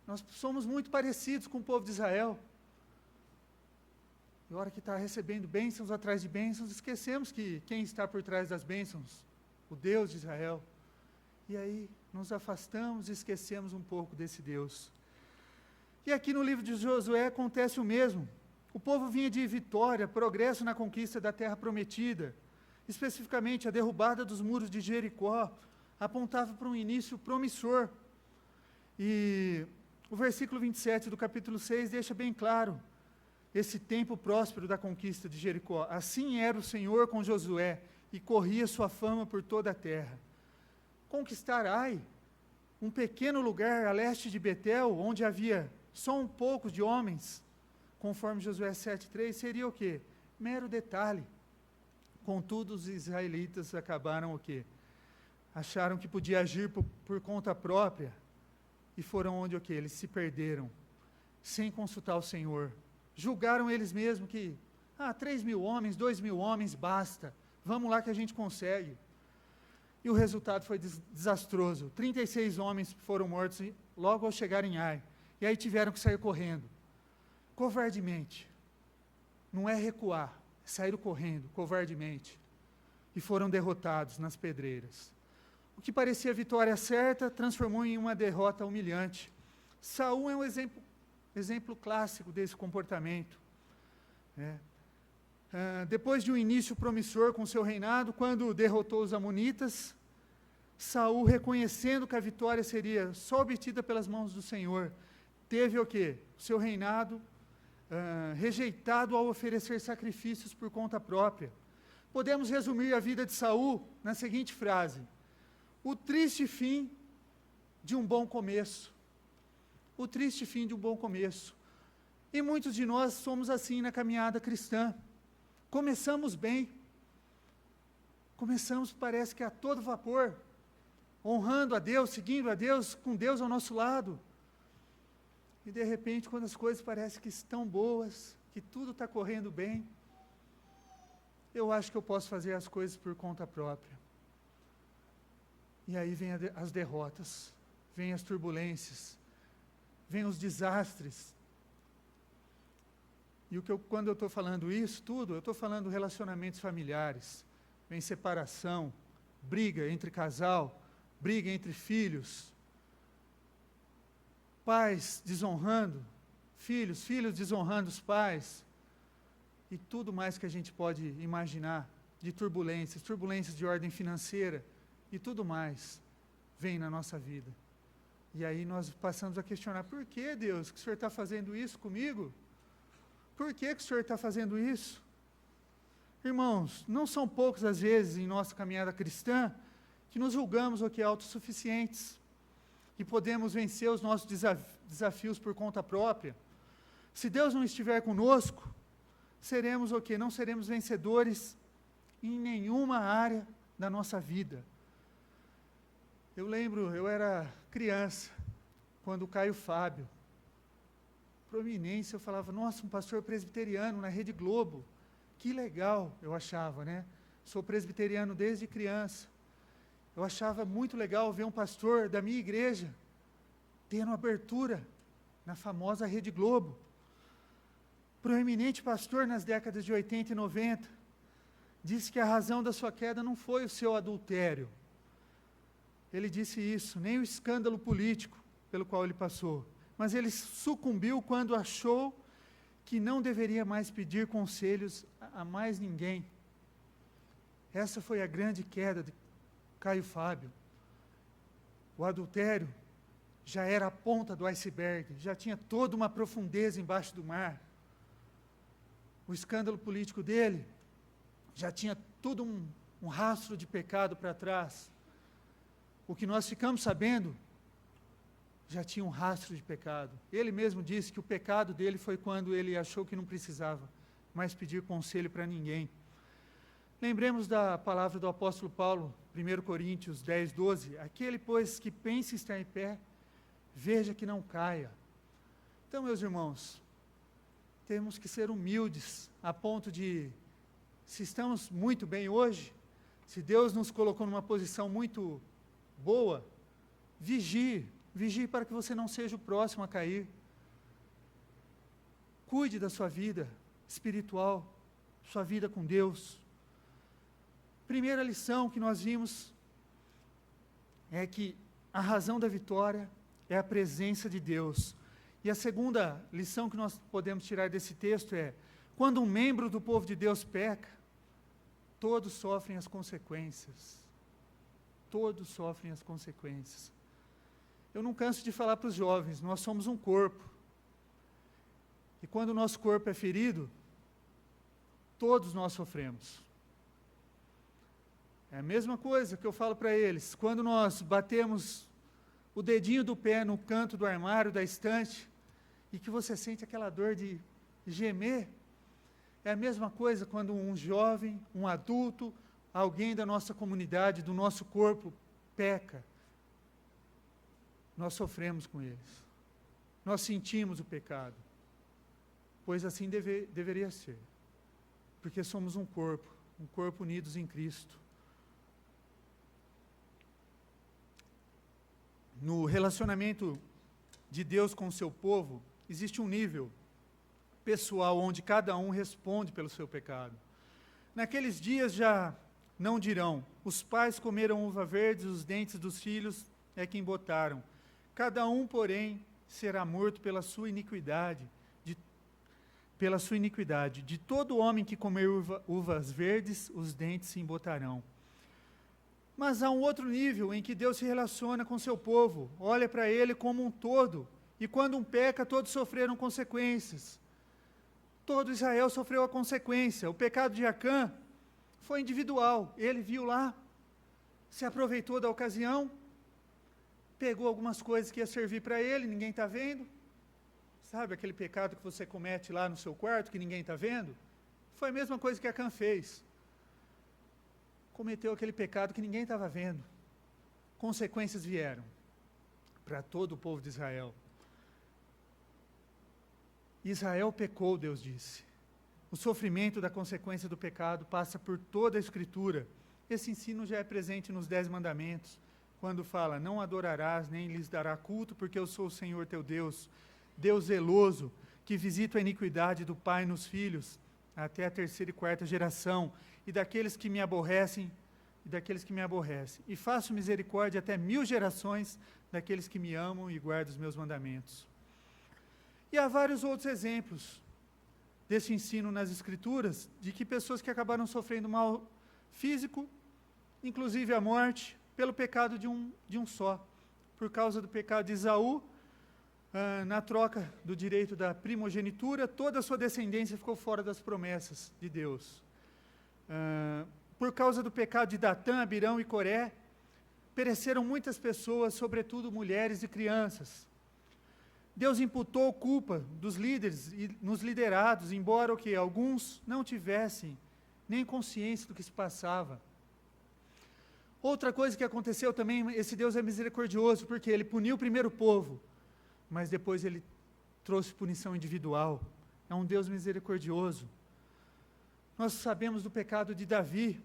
Nós somos muito parecidos com o povo de Israel. E a hora que está recebendo bênçãos atrás de bênçãos, esquecemos que quem está por trás das bênçãos, o Deus de Israel. E aí nos afastamos e esquecemos um pouco desse Deus. E aqui no livro de Josué acontece o mesmo. O povo vinha de vitória, progresso na conquista da terra prometida. Especificamente, a derrubada dos muros de Jericó apontava para um início promissor. E o versículo 27 do capítulo 6 deixa bem claro esse tempo próspero da conquista de Jericó. Assim era o Senhor com Josué, e corria sua fama por toda a terra. Conquistar Ai, um pequeno lugar a leste de Betel, onde havia só um pouco de homens, conforme Josué 7,3, seria o quê? Mero detalhe. Contudo, os israelitas acabaram o quê? Acharam que podia agir por conta própria, e foram onde o quê? Eles se perderam, sem consultar o Senhor. Julgaram eles mesmos que, 3.000 homens, 2.000 homens, basta, vamos lá que a gente consegue. E o resultado foi desastroso. 36 homens foram mortos logo ao chegar em Ai. E aí tiveram que sair correndo. Covardemente. Não é recuar, saíram correndo, covardemente. E foram derrotados nas pedreiras. O que parecia vitória certa, transformou em uma derrota humilhante. Saul é um exemplo clássico desse comportamento. Depois de um início promissor com seu reinado, quando derrotou os amonitas, Saul, reconhecendo que a vitória seria só obtida pelas mãos do Senhor, teve o quê? Seu reinado rejeitado ao oferecer sacrifícios por conta própria. Podemos resumir a vida de Saul na seguinte frase: o triste fim de um bom começo. O triste fim de um bom começo. E muitos de nós somos assim na caminhada cristã. Começamos bem. Começamos, parece que a todo vapor, honrando a Deus, seguindo a Deus, com Deus ao nosso lado. E de repente, quando as coisas parecem que estão boas, que tudo está correndo bem, eu acho que eu posso fazer as coisas por conta própria. E aí vem as derrotas, vem as turbulências, vem os desastres. E quando eu estou falando isso tudo, eu estou falando relacionamentos familiares. Vem separação, briga entre casal, briga entre filhos, pais desonrando filhos, filhos desonrando os pais, e tudo mais que a gente pode imaginar de turbulências de ordem financeira, e tudo mais vem na nossa vida. E aí nós passamos a questionar: por que, Deus, que o Senhor está fazendo isso comigo? Por que o Senhor está fazendo isso? Irmãos, não são poucas as vezes em nossa caminhada cristã que nos julgamos o que autossuficientes e podemos vencer os nossos desafios por conta própria. Se Deus não estiver conosco, seremos o quê? Não seremos vencedores em nenhuma área da nossa vida. Eu lembro, eu era criança, quando o Caio Fábio, proeminência, eu falava: nossa, um pastor presbiteriano na Rede Globo, que legal, eu achava, né? Sou presbiteriano desde criança. Eu achava muito legal ver um pastor da minha igreja tendo abertura na famosa Rede Globo. Proeminente pastor nas décadas de 80 e 90, disse que a razão da sua queda não foi o seu adultério, ele disse isso, nem o escândalo político pelo qual ele passou, mas ele sucumbiu quando achou que não deveria mais pedir conselhos a mais ninguém. Essa foi a grande queda de Caio Fábio. O adultério já era a ponta do iceberg, já tinha toda uma profundeza embaixo do mar. O escândalo político dele já tinha todo um rastro de pecado para trás. O que nós ficamos sabendo já tinha um rastro de pecado. Ele mesmo disse que o pecado dele foi quando ele achou que não precisava mais pedir conselho para ninguém. Lembremos da palavra do apóstolo Paulo, 1 Coríntios 10, 12. Aquele, pois, que pensa estar em pé, veja que não caia. Então, meus irmãos, temos que ser humildes, a ponto de, se estamos muito bem hoje, se Deus nos colocou numa posição muito boa, vigie para que você não seja o próximo a cair. Cuide da sua vida espiritual, sua vida com Deus. Primeira lição que nós vimos é que a razão da vitória é a presença de Deus. E a segunda lição que nós podemos tirar desse texto é: quando um membro do povo de Deus peca, todos sofrem as consequências. Todos sofrem as consequências. Eu não canso de falar para os jovens, nós somos um corpo. E quando o nosso corpo é ferido, todos nós sofremos. É a mesma coisa que eu falo para eles, quando nós batemos o dedinho do pé no canto do armário, da estante, e que você sente aquela dor de gemer, é a mesma coisa quando um jovem, um adulto, alguém da nossa comunidade, do nosso corpo, peca. Nós sofremos com eles. Nós sentimos o pecado. Pois assim deveria ser. Porque somos um corpo unidos em Cristo. No relacionamento de Deus com o seu povo, existe um nível pessoal onde cada um responde pelo seu pecado. Naqueles dias já não dirão: os pais comeram uva verde, os dentes dos filhos é quem botaram. Cada um, porém, será morto pela sua iniquidade. De todo homem que comer uvas verdes, os dentes se embotarão. Mas há um outro nível em que Deus se relaciona com seu povo, olha para ele como um todo, e quando um peca, todos sofreram consequências. Todo Israel sofreu a consequência. O pecado de Acã foi individual, ele viu lá, se aproveitou da ocasião, pegou algumas coisas que ia servir para ele, ninguém está vendo. Sabe aquele pecado que você comete lá no seu quarto, que ninguém está vendo? Foi a mesma coisa que Acã fez. Cometeu aquele pecado que ninguém estava vendo. Consequências vieram para todo o povo de Israel. Israel pecou, Deus disse. O sofrimento da consequência do pecado passa por toda a Escritura. Esse ensino já é presente nos 10 mandamentos, quando fala: não adorarás, nem lhes dará culto, porque eu sou o Senhor teu Deus, Deus zeloso, que visita a iniquidade do pai nos filhos, até a 3ª e 4ª geração, e daqueles que me aborrecem, e faço misericórdia até 1000 gerações daqueles que me amam e guardam os meus mandamentos. E há vários outros exemplos desse ensino nas Escrituras, de que pessoas que acabaram sofrendo mal físico, inclusive a morte, pelo pecado de um só. Por causa do pecado de Esaú, na troca do direito da primogenitura, toda a sua descendência ficou fora das promessas de Deus. Por causa do pecado de Datã, Abirão e Coré, pereceram muitas pessoas, sobretudo mulheres e crianças. Deus imputou culpa dos líderes e nos liderados, embora alguns não tivessem nem consciência do que se passava. Outra coisa que aconteceu também, esse Deus é misericordioso, porque ele puniu primeiro o povo, mas depois ele trouxe punição individual. É um Deus misericordioso. Nós sabemos do pecado de Davi,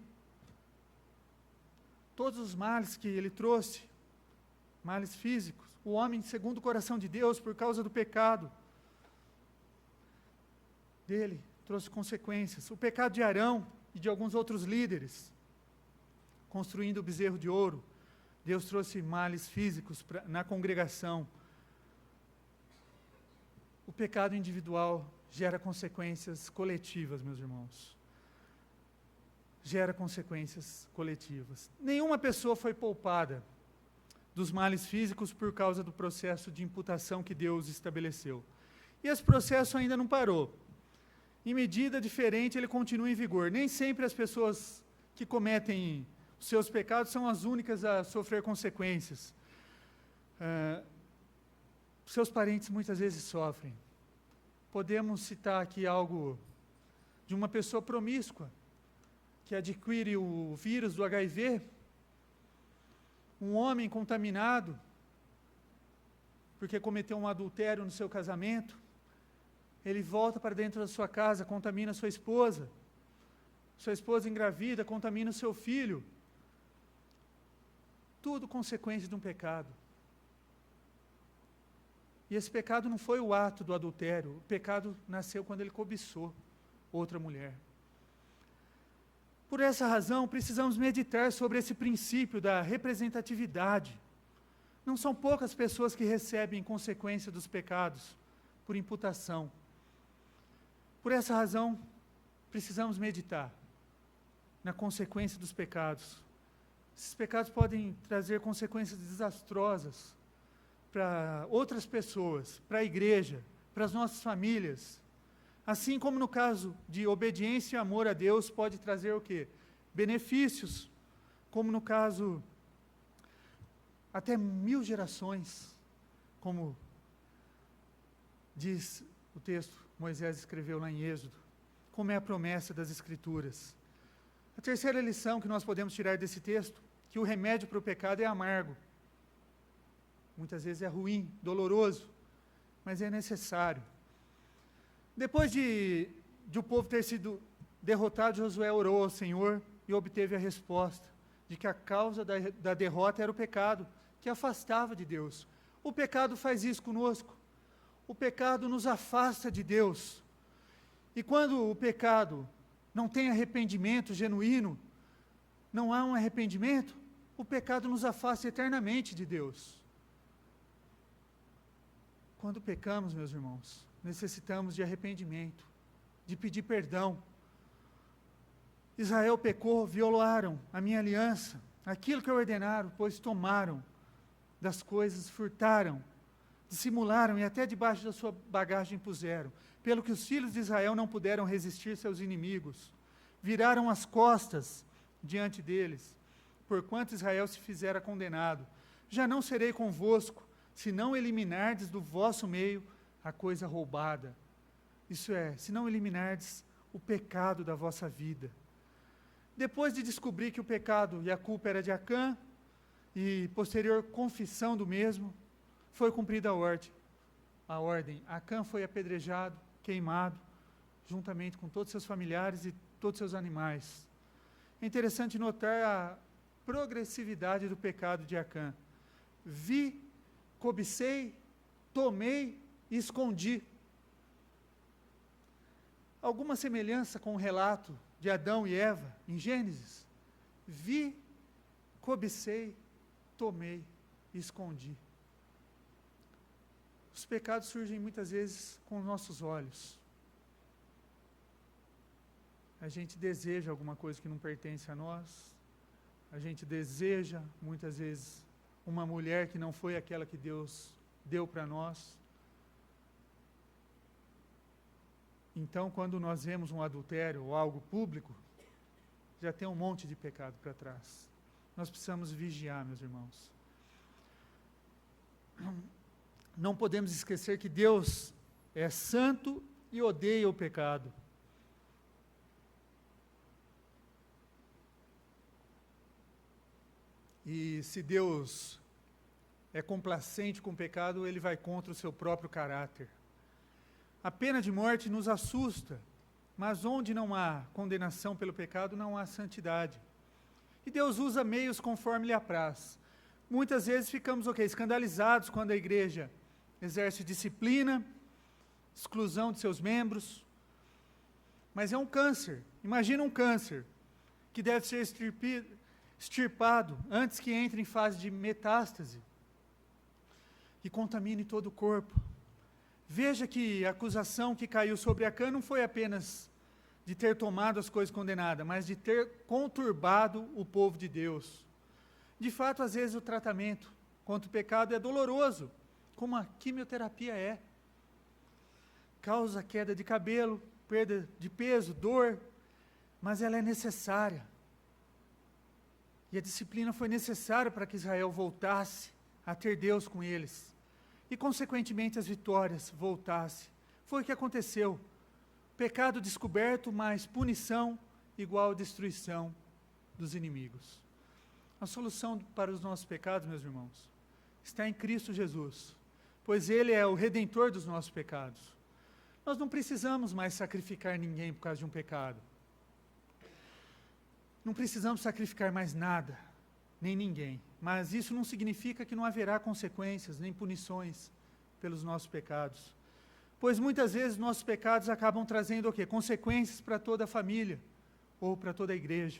todos os males que ele trouxe, males físicos, o homem segundo o coração de Deus, por causa do pecado dele, trouxe consequências. O pecado de Arão e de alguns outros líderes, construindo o bezerro de ouro, Deus trouxe males físicos na congregação. O pecado individual gera consequências coletivas, meus irmãos. Gera consequências coletivas. Nenhuma pessoa foi poupada dos males físicos por causa do processo de imputação que Deus estabeleceu. E esse processo ainda não parou. Em medida diferente, ele continua em vigor. Nem sempre as pessoas que cometem os seus pecados são as únicas a sofrer consequências. Seus parentes muitas vezes sofrem. Podemos citar aqui algo de uma pessoa promíscua, que adquire o vírus do HIV, um homem contaminado, porque cometeu um adultério no seu casamento, ele volta para dentro da sua casa, contamina sua esposa engravida, contamina o seu filho, tudo consequência de um pecado. E esse pecado não foi o ato do adultério, o pecado nasceu quando ele cobiçou outra mulher. Por essa razão, precisamos meditar sobre esse princípio da representatividade. Não são poucas pessoas que recebem consequência dos pecados por imputação. Por essa razão, precisamos meditar na consequência dos pecados. Esses pecados podem trazer consequências desastrosas para outras pessoas, para a igreja, para as nossas famílias. Assim como no caso de obediência e amor a Deus, pode trazer o quê? Benefícios, como no caso, até 1000 gerações, como diz o texto que Moisés escreveu lá em Êxodo, como é a promessa das Escrituras. A terceira lição que nós podemos tirar desse texto, que o remédio para o pecado é amargo. Muitas vezes é ruim, doloroso, mas é necessário. Depois de o povo ter sido derrotado, Josué orou ao Senhor e obteve a resposta de que a causa da derrota era o pecado, que afastava de Deus. O pecado faz isso conosco. O pecado nos afasta de Deus. E quando o pecado não tem arrependimento genuíno, não há um arrependimento, o pecado nos afasta eternamente de Deus. Quando pecamos, meus irmãos, necessitamos de arrependimento, de pedir perdão. Israel pecou, violaram a minha aliança, aquilo que eu ordenaram, pois tomaram das coisas, furtaram, dissimularam e até debaixo da sua bagagem puseram, pelo que os filhos de Israel não puderam resistir seus inimigos, viraram as costas diante deles, porquanto Israel se fizera condenado. Já não serei convosco, se não eliminardes do vosso meio a coisa roubada. Isso é, se não eliminardes o pecado da vossa vida. Depois de descobrir que o pecado e a culpa era de Acã, e posterior confissão do mesmo, foi cumprida a ordem. Acã foi apedrejado, queimado, juntamente com todos seus familiares e todos seus animais. É interessante notar a progressividade do pecado de Acã. Vi, cobicei, tomei e escondi. Alguma semelhança com o relato de Adão e Eva, em Gênesis? Vi, cobicei, tomei e escondi. Os pecados surgem muitas vezes com os nossos olhos. A gente deseja alguma coisa que não pertence a nós. A gente deseja, muitas vezes, uma mulher que não foi aquela que Deus deu para nós. Então, quando nós vemos um adultério ou algo público, já tem um monte de pecado para trás. Nós precisamos vigiar, meus irmãos. Não podemos esquecer que Deus é santo e odeia o pecado. E se Deus é complacente com o pecado, ele vai contra o seu próprio caráter. A pena de morte nos assusta, mas onde não há condenação pelo pecado, não há santidade. E Deus usa meios conforme lhe apraz. Muitas vezes ficamos escandalizados quando a igreja exerce disciplina, exclusão de seus membros, mas é um câncer. Imagina um câncer que deve ser extirpado antes que entre em fase de metástase e contamine todo o corpo. Veja que a acusação que caiu sobre Acã não foi apenas de ter tomado as coisas condenadas, mas de ter conturbado o povo de Deus. De fato, às vezes o tratamento contra o pecado é doloroso, como a quimioterapia é. Causa queda de cabelo, perda de peso, dor, mas ela é necessária. E a disciplina foi necessária para que Israel voltasse a ter Deus com eles. E, consequentemente, as vitórias voltassem. Foi o que aconteceu. Pecado descoberto, mais punição igual a destruição dos inimigos. A solução para os nossos pecados, meus irmãos, está em Cristo Jesus, pois Ele é o Redentor dos nossos pecados. Nós não precisamos mais sacrificar ninguém por causa de um pecado. Não precisamos sacrificar mais nada, nem ninguém. Mas isso não significa que não haverá consequências, nem punições pelos nossos pecados. Pois muitas vezes nossos pecados acabam trazendo o quê? Consequências para toda a família, ou para toda a igreja.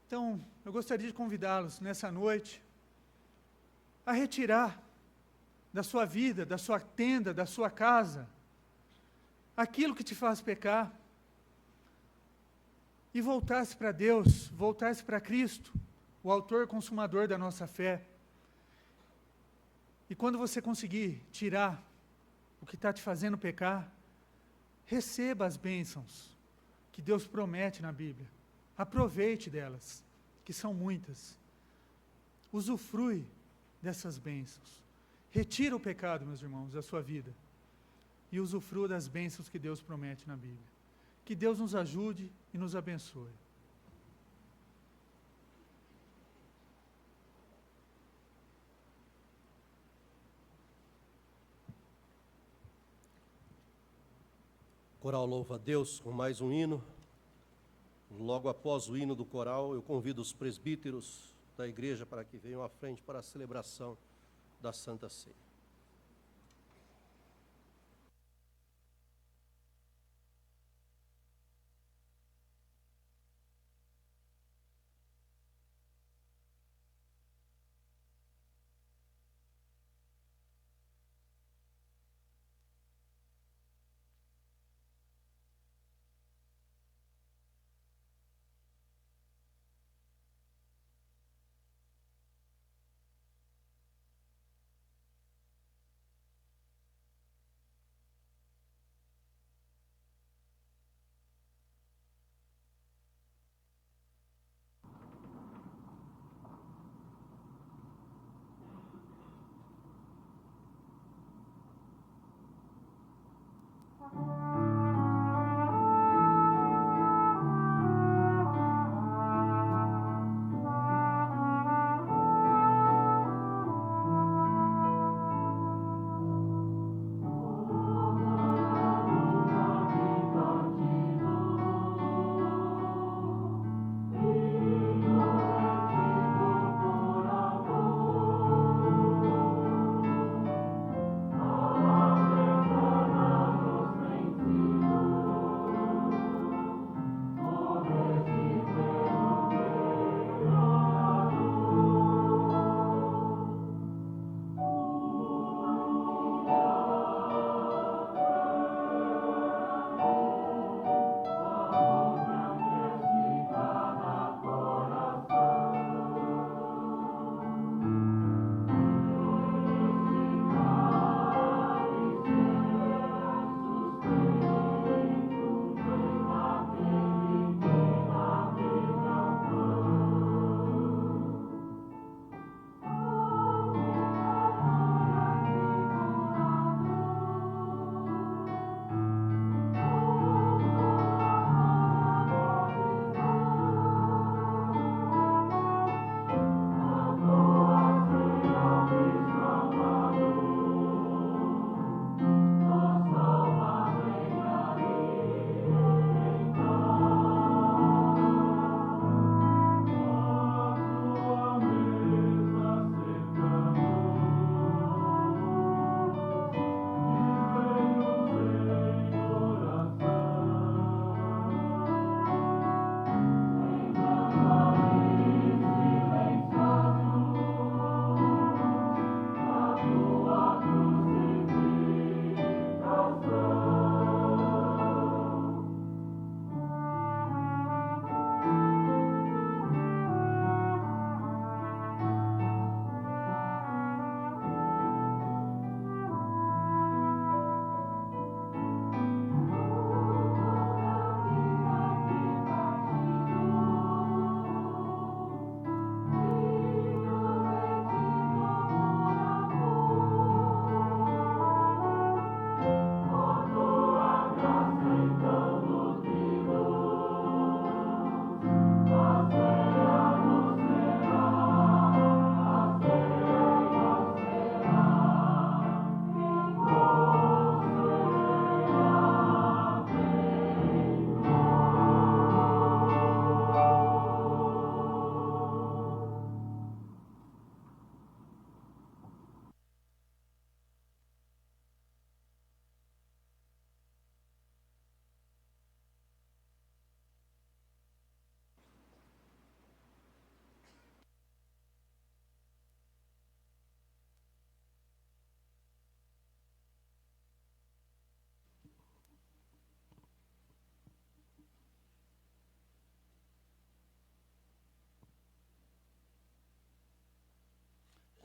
Então, eu gostaria de convidá-los nessa noite a retirar da sua vida, da sua tenda, da sua casa, aquilo que te faz pecar, e voltar-se para Deus, voltar-se para Cristo, o autor e consumador da nossa fé. E quando você conseguir tirar o que está te fazendo pecar, receba as bênçãos que Deus promete na Bíblia. Aproveite delas, que são muitas. Usufrui dessas bênçãos. Retira o pecado, meus irmãos, da sua vida. E usufrua das bênçãos que Deus promete na Bíblia. Que Deus nos ajude e nos abençoe. O coral louva a Deus com mais um hino. Logo após o hino do coral, eu convido os presbíteros da igreja para que venham à frente para a celebração da Santa Ceia.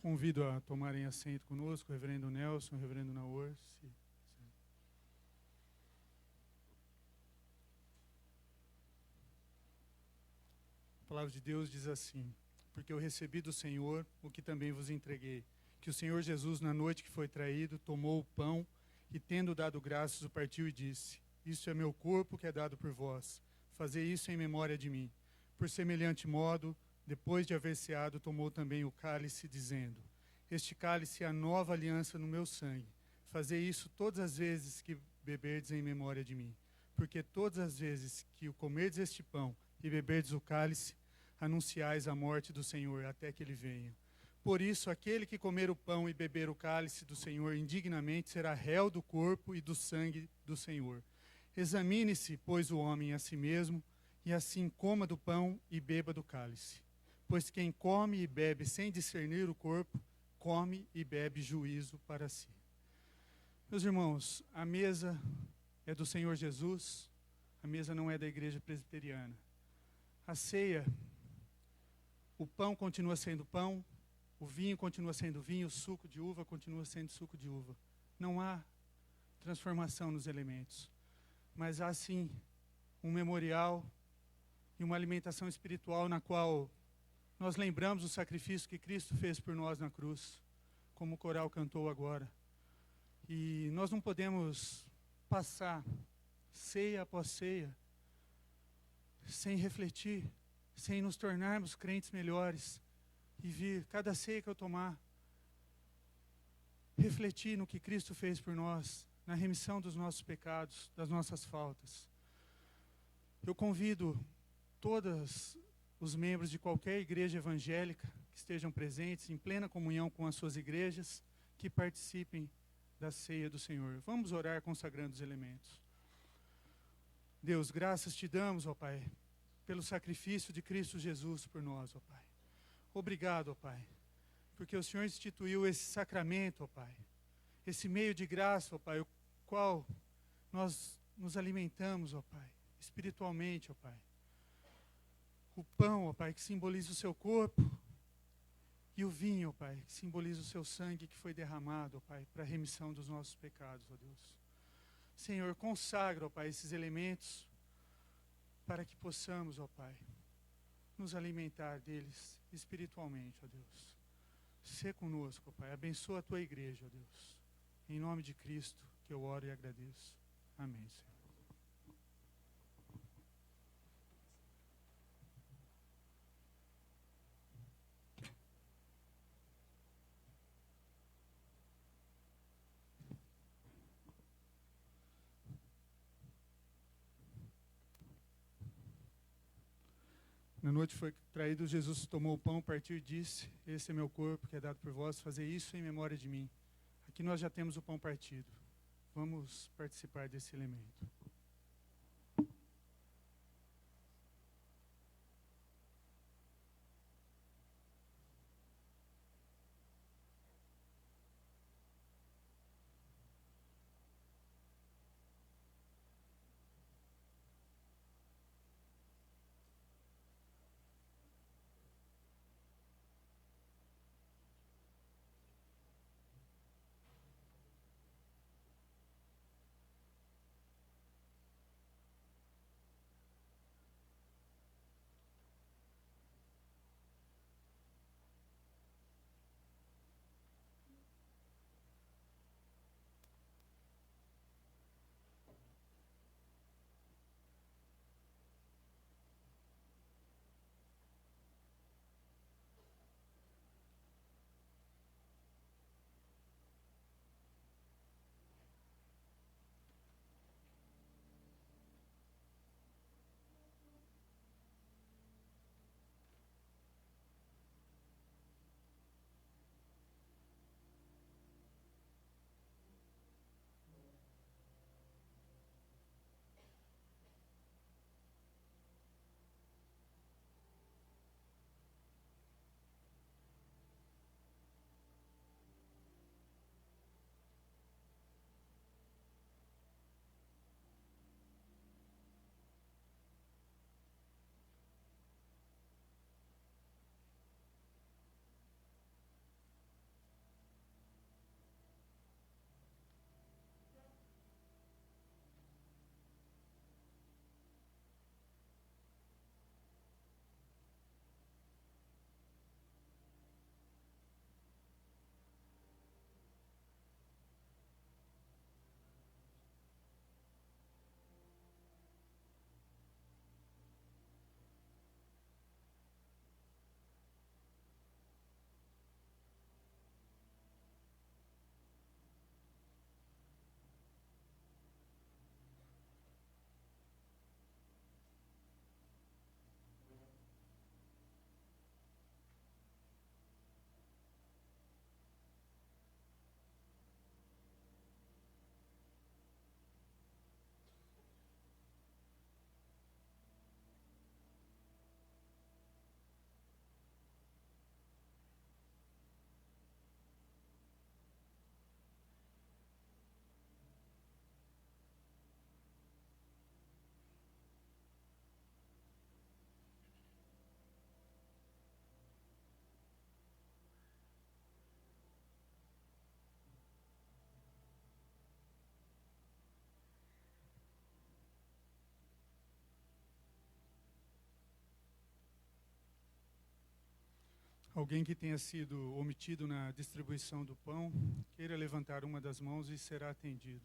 Convido a tomarem assento conosco o reverendo Nelson, o reverendo Naor. A palavra de Deus diz assim: porque eu recebi do Senhor o que também vos entreguei, que o Senhor Jesus, na noite que foi traído, tomou o pão e, tendo dado graças, o partiu e disse: isto é meu corpo que é dado por vós, fazei isso em memória de mim. Por semelhante modo, depois de haver ceado, tomou também o cálice, dizendo: este cálice é a nova aliança no meu sangue. Fazei isso todas as vezes que beberdes em memória de mim. Porque todas as vezes que o comerdes este pão e beberdes o cálice, anunciais a morte do Senhor até que ele venha. Por isso, aquele que comer o pão e beber o cálice do Senhor indignamente será réu do corpo e do sangue do Senhor. Examine-se, pois, o homem a si mesmo, e assim coma do pão e beba do cálice. Pois quem come e bebe sem discernir o corpo, come e bebe juízo para si. Meus irmãos, a mesa é do Senhor Jesus, a mesa não é da igreja presbiteriana. A ceia, o pão continua sendo pão, o vinho continua sendo vinho, o suco de uva continua sendo suco de uva. Não há transformação nos elementos, mas há sim um memorial e uma alimentação espiritual na qual nós lembramos o sacrifício que Cristo fez por nós na cruz, como o coral cantou agora. E nós não podemos passar ceia após ceia sem refletir, sem nos tornarmos crentes melhores e vir, cada ceia que eu tomar, refletir no que Cristo fez por nós, na remissão dos nossos pecados, das nossas faltas. Eu convido todos os membros de qualquer igreja evangélica que estejam presentes, em plena comunhão com as suas igrejas, que participem da ceia do Senhor. Vamos orar consagrando os elementos. Deus, graças te damos, ó Pai, pelo sacrifício de Cristo Jesus por nós, ó Pai. Obrigado, ó Pai, porque o Senhor instituiu esse sacramento, ó Pai, esse meio de graça, ó Pai, o qual nós nos alimentamos, ó Pai, espiritualmente, ó Pai. O pão, ó Pai, que simboliza o seu corpo, e o vinho, ó Pai, que simboliza o seu sangue que foi derramado, ó Pai, para a remissão dos nossos pecados, ó Deus. Senhor, consagra, ó Pai, esses elementos para que possamos, ó Pai, nos alimentar deles espiritualmente, ó Deus. Sê conosco, ó Pai, abençoa a tua igreja, ó Deus. Em nome de Cristo que eu oro e agradeço. Amém, Senhor. Na noite foi traído, Jesus tomou o pão, partiu e disse: esse é meu corpo que é dado por vós, fazei isso em memória de mim. Aqui nós já temos o pão partido. Vamos participar desse elemento. Alguém que tenha sido omitido na distribuição do pão, queira levantar uma das mãos e será atendido.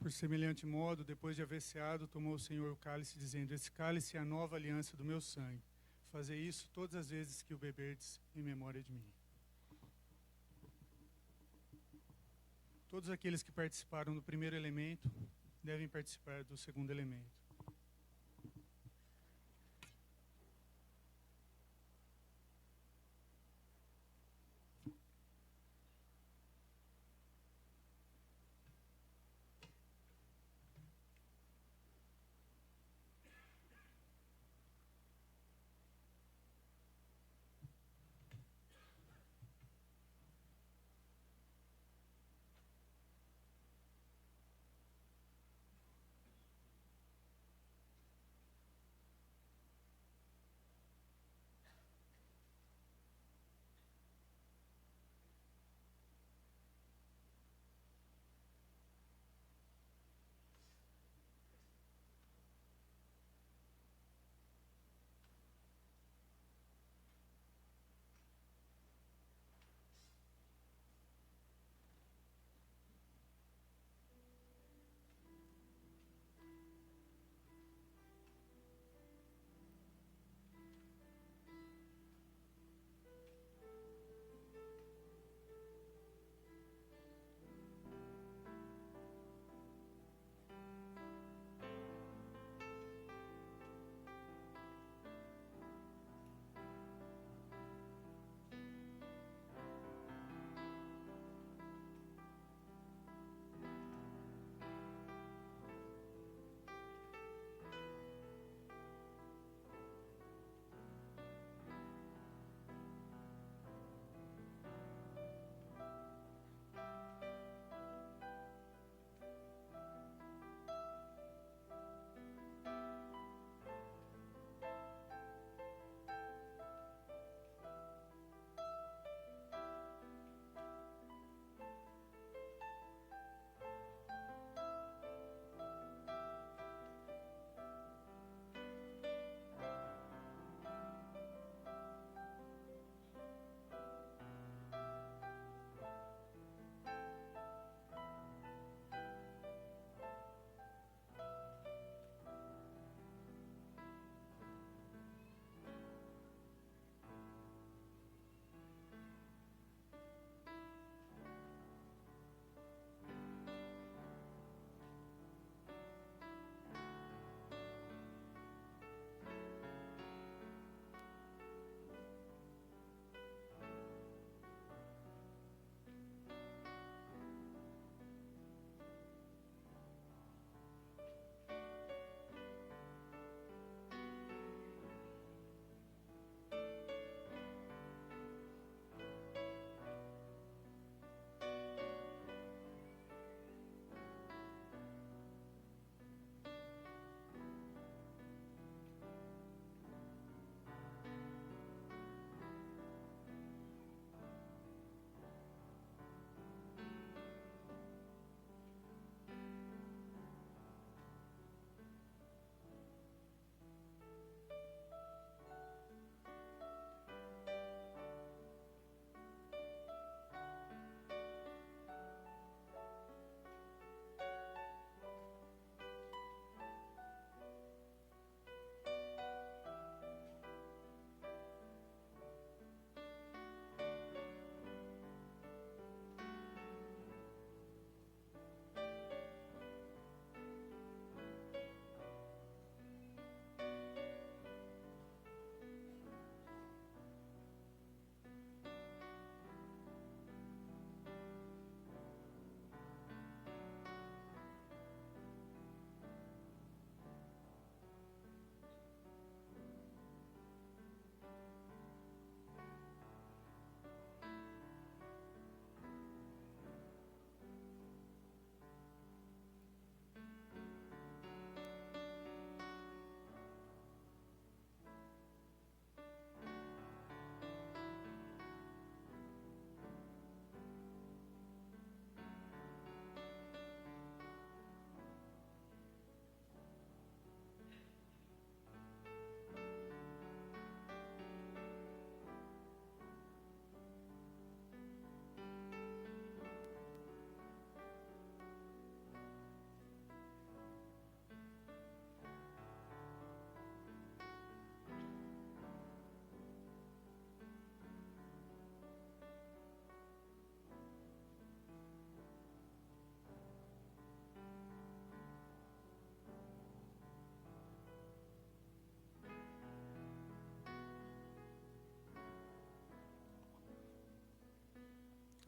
Por semelhante modo, depois de haver ceado, tomou o Senhor o cálice, dizendo: Esse cálice é a nova aliança do meu sangue. Fazei isso todas as vezes que o beberdes em memória de mim. Todos aqueles que participaram do primeiro elemento devem participar do segundo elemento.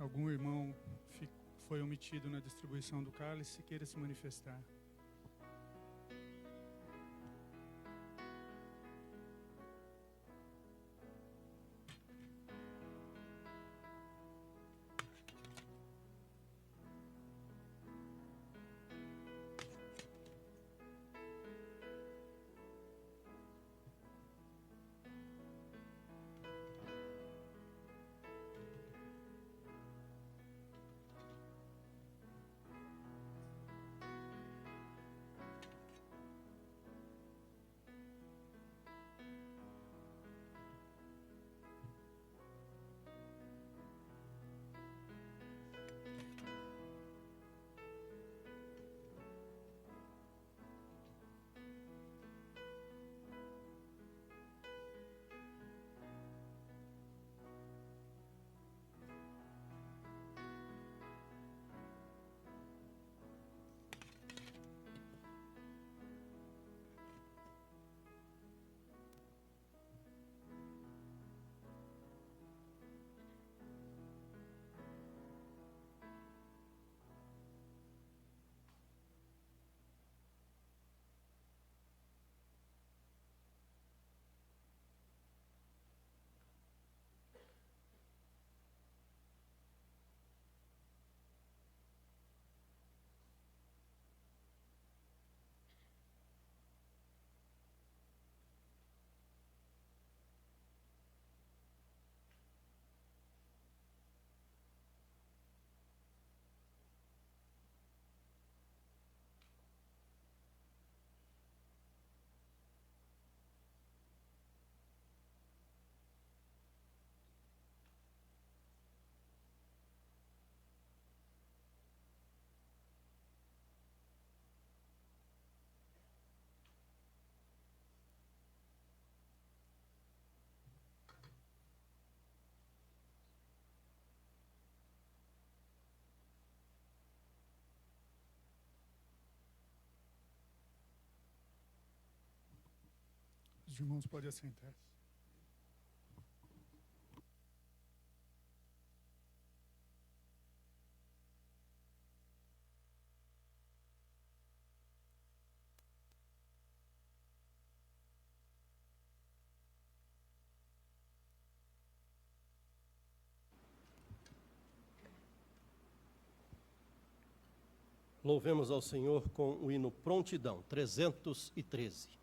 algum irmão foi omitido na distribuição do cálice, queira se manifestar. Os irmãos podem assentar. Louvemos ao Senhor com o hino Prontidão, 313.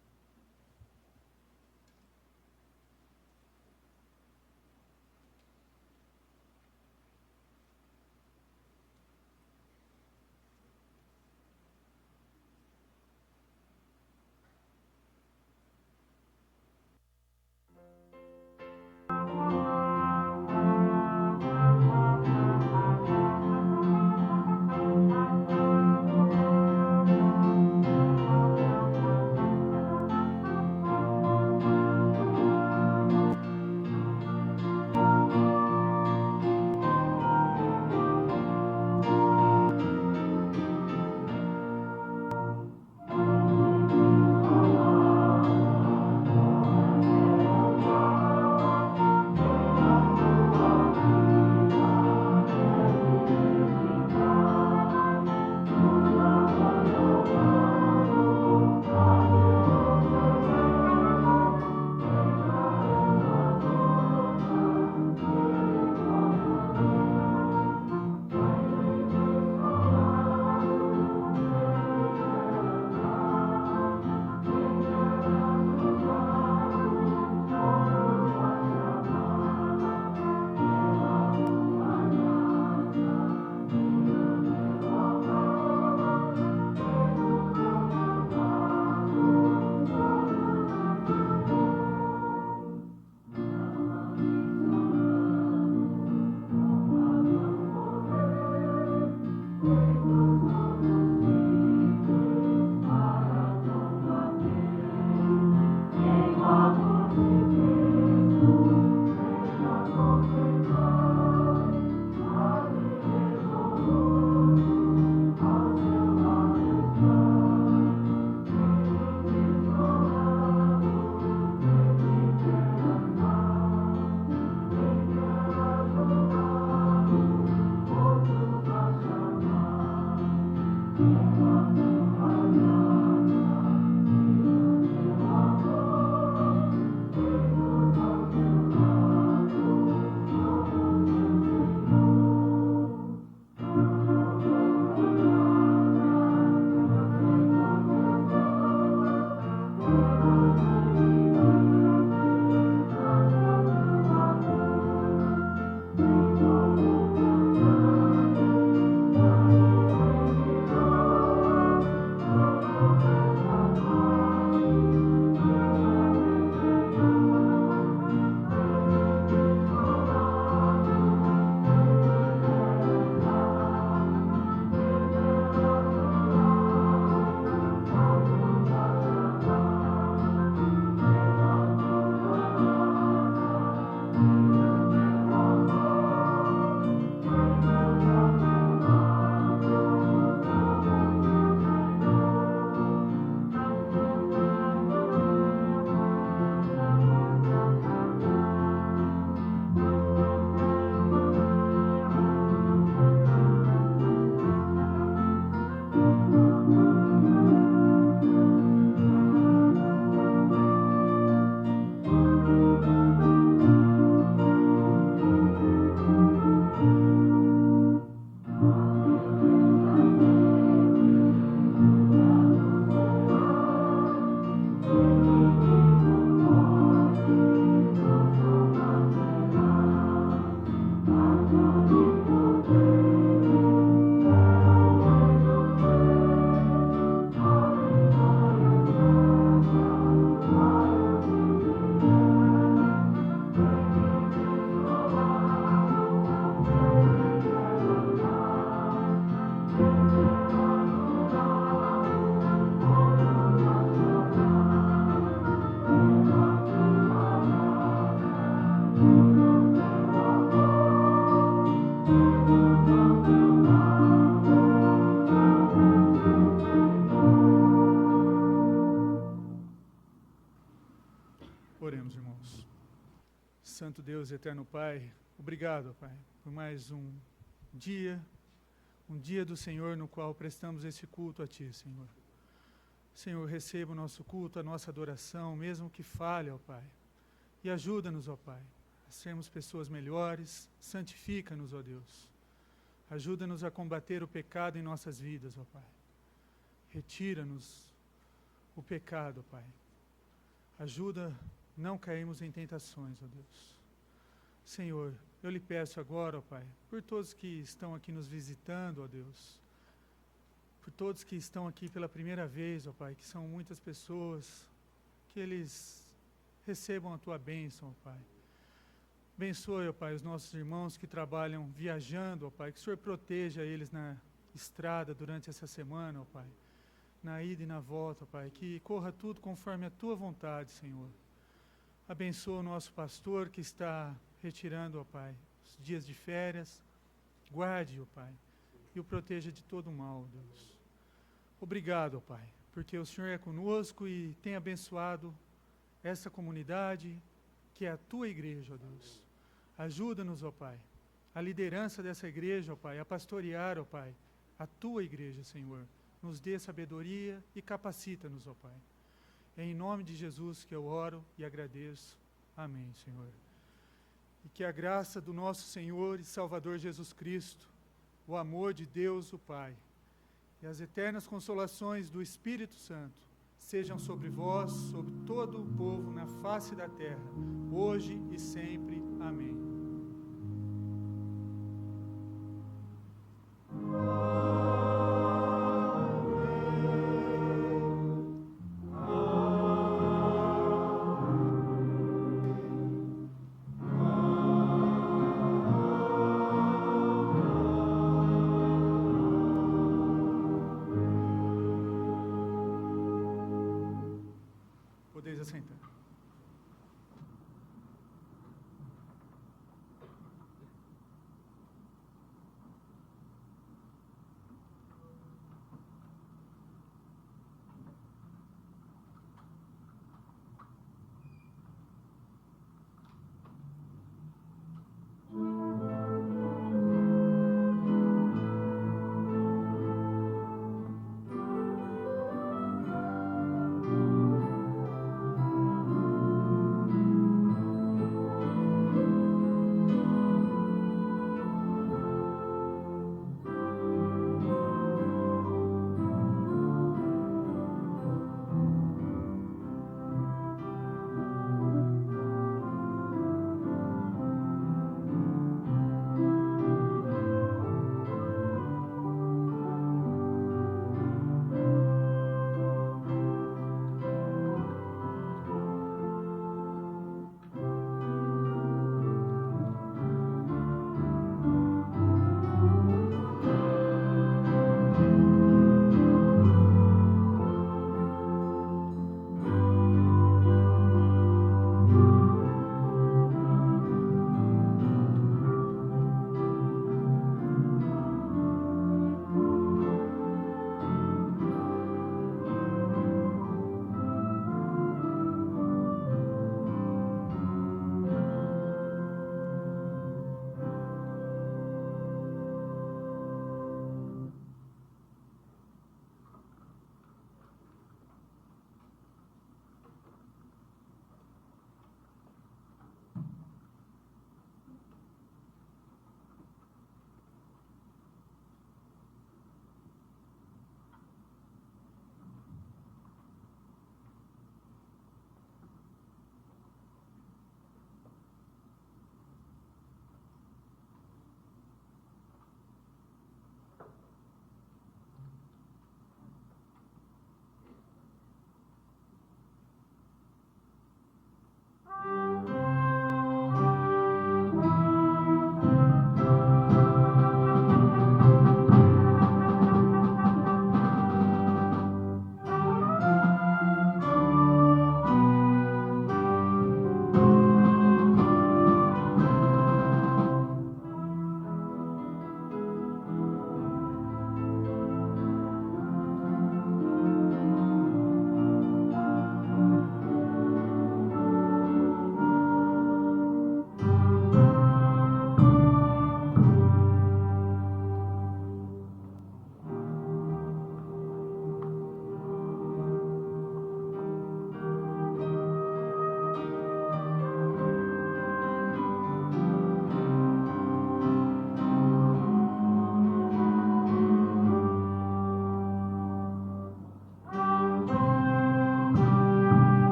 Deus, eterno Pai, obrigado, Pai, por mais um dia do Senhor no qual prestamos esse culto a Ti, Senhor. Senhor, receba o nosso culto, a nossa adoração, mesmo que falhe, ó Pai. E ajuda-nos, ó Pai, a sermos pessoas melhores, santifica-nos, ó Deus. Ajuda-nos a combater o pecado em nossas vidas, ó Pai. Retira-nos o pecado, ó Pai. Ajuda não cairmos em tentações, ó Deus. Senhor, eu lhe peço agora, ó Pai, por todos que estão aqui nos visitando, ó Deus, por todos que estão aqui pela primeira vez, ó Pai, que são muitas pessoas, que eles recebam a Tua bênção, ó Pai. Abençoe, ó Pai, os nossos irmãos que trabalham viajando, ó Pai, que o Senhor proteja eles na estrada durante essa semana, ó Pai, na ida e na volta, ó Pai, que corra tudo conforme a Tua vontade, Senhor. Abençoa o nosso pastor que está retirando, ó Pai, os dias de férias. Guarde, ó Pai, e o proteja de todo o mal, Deus. Obrigado, ó Pai, porque o Senhor é conosco e tem abençoado essa comunidade que é a Tua igreja, ó Deus. Ajuda-nos, ó Pai, a liderança dessa igreja, ó Pai, a pastorear, ó Pai, a Tua igreja, Senhor. Nos dê sabedoria e capacita-nos, ó Pai. É em nome de Jesus que eu oro e agradeço. Amém, Senhor. E que a graça do nosso Senhor e Salvador Jesus Cristo, o amor de Deus o Pai e as eternas consolações do Espírito Santo sejam sobre vós, sobre todo o povo na face da terra, hoje e sempre. Amém.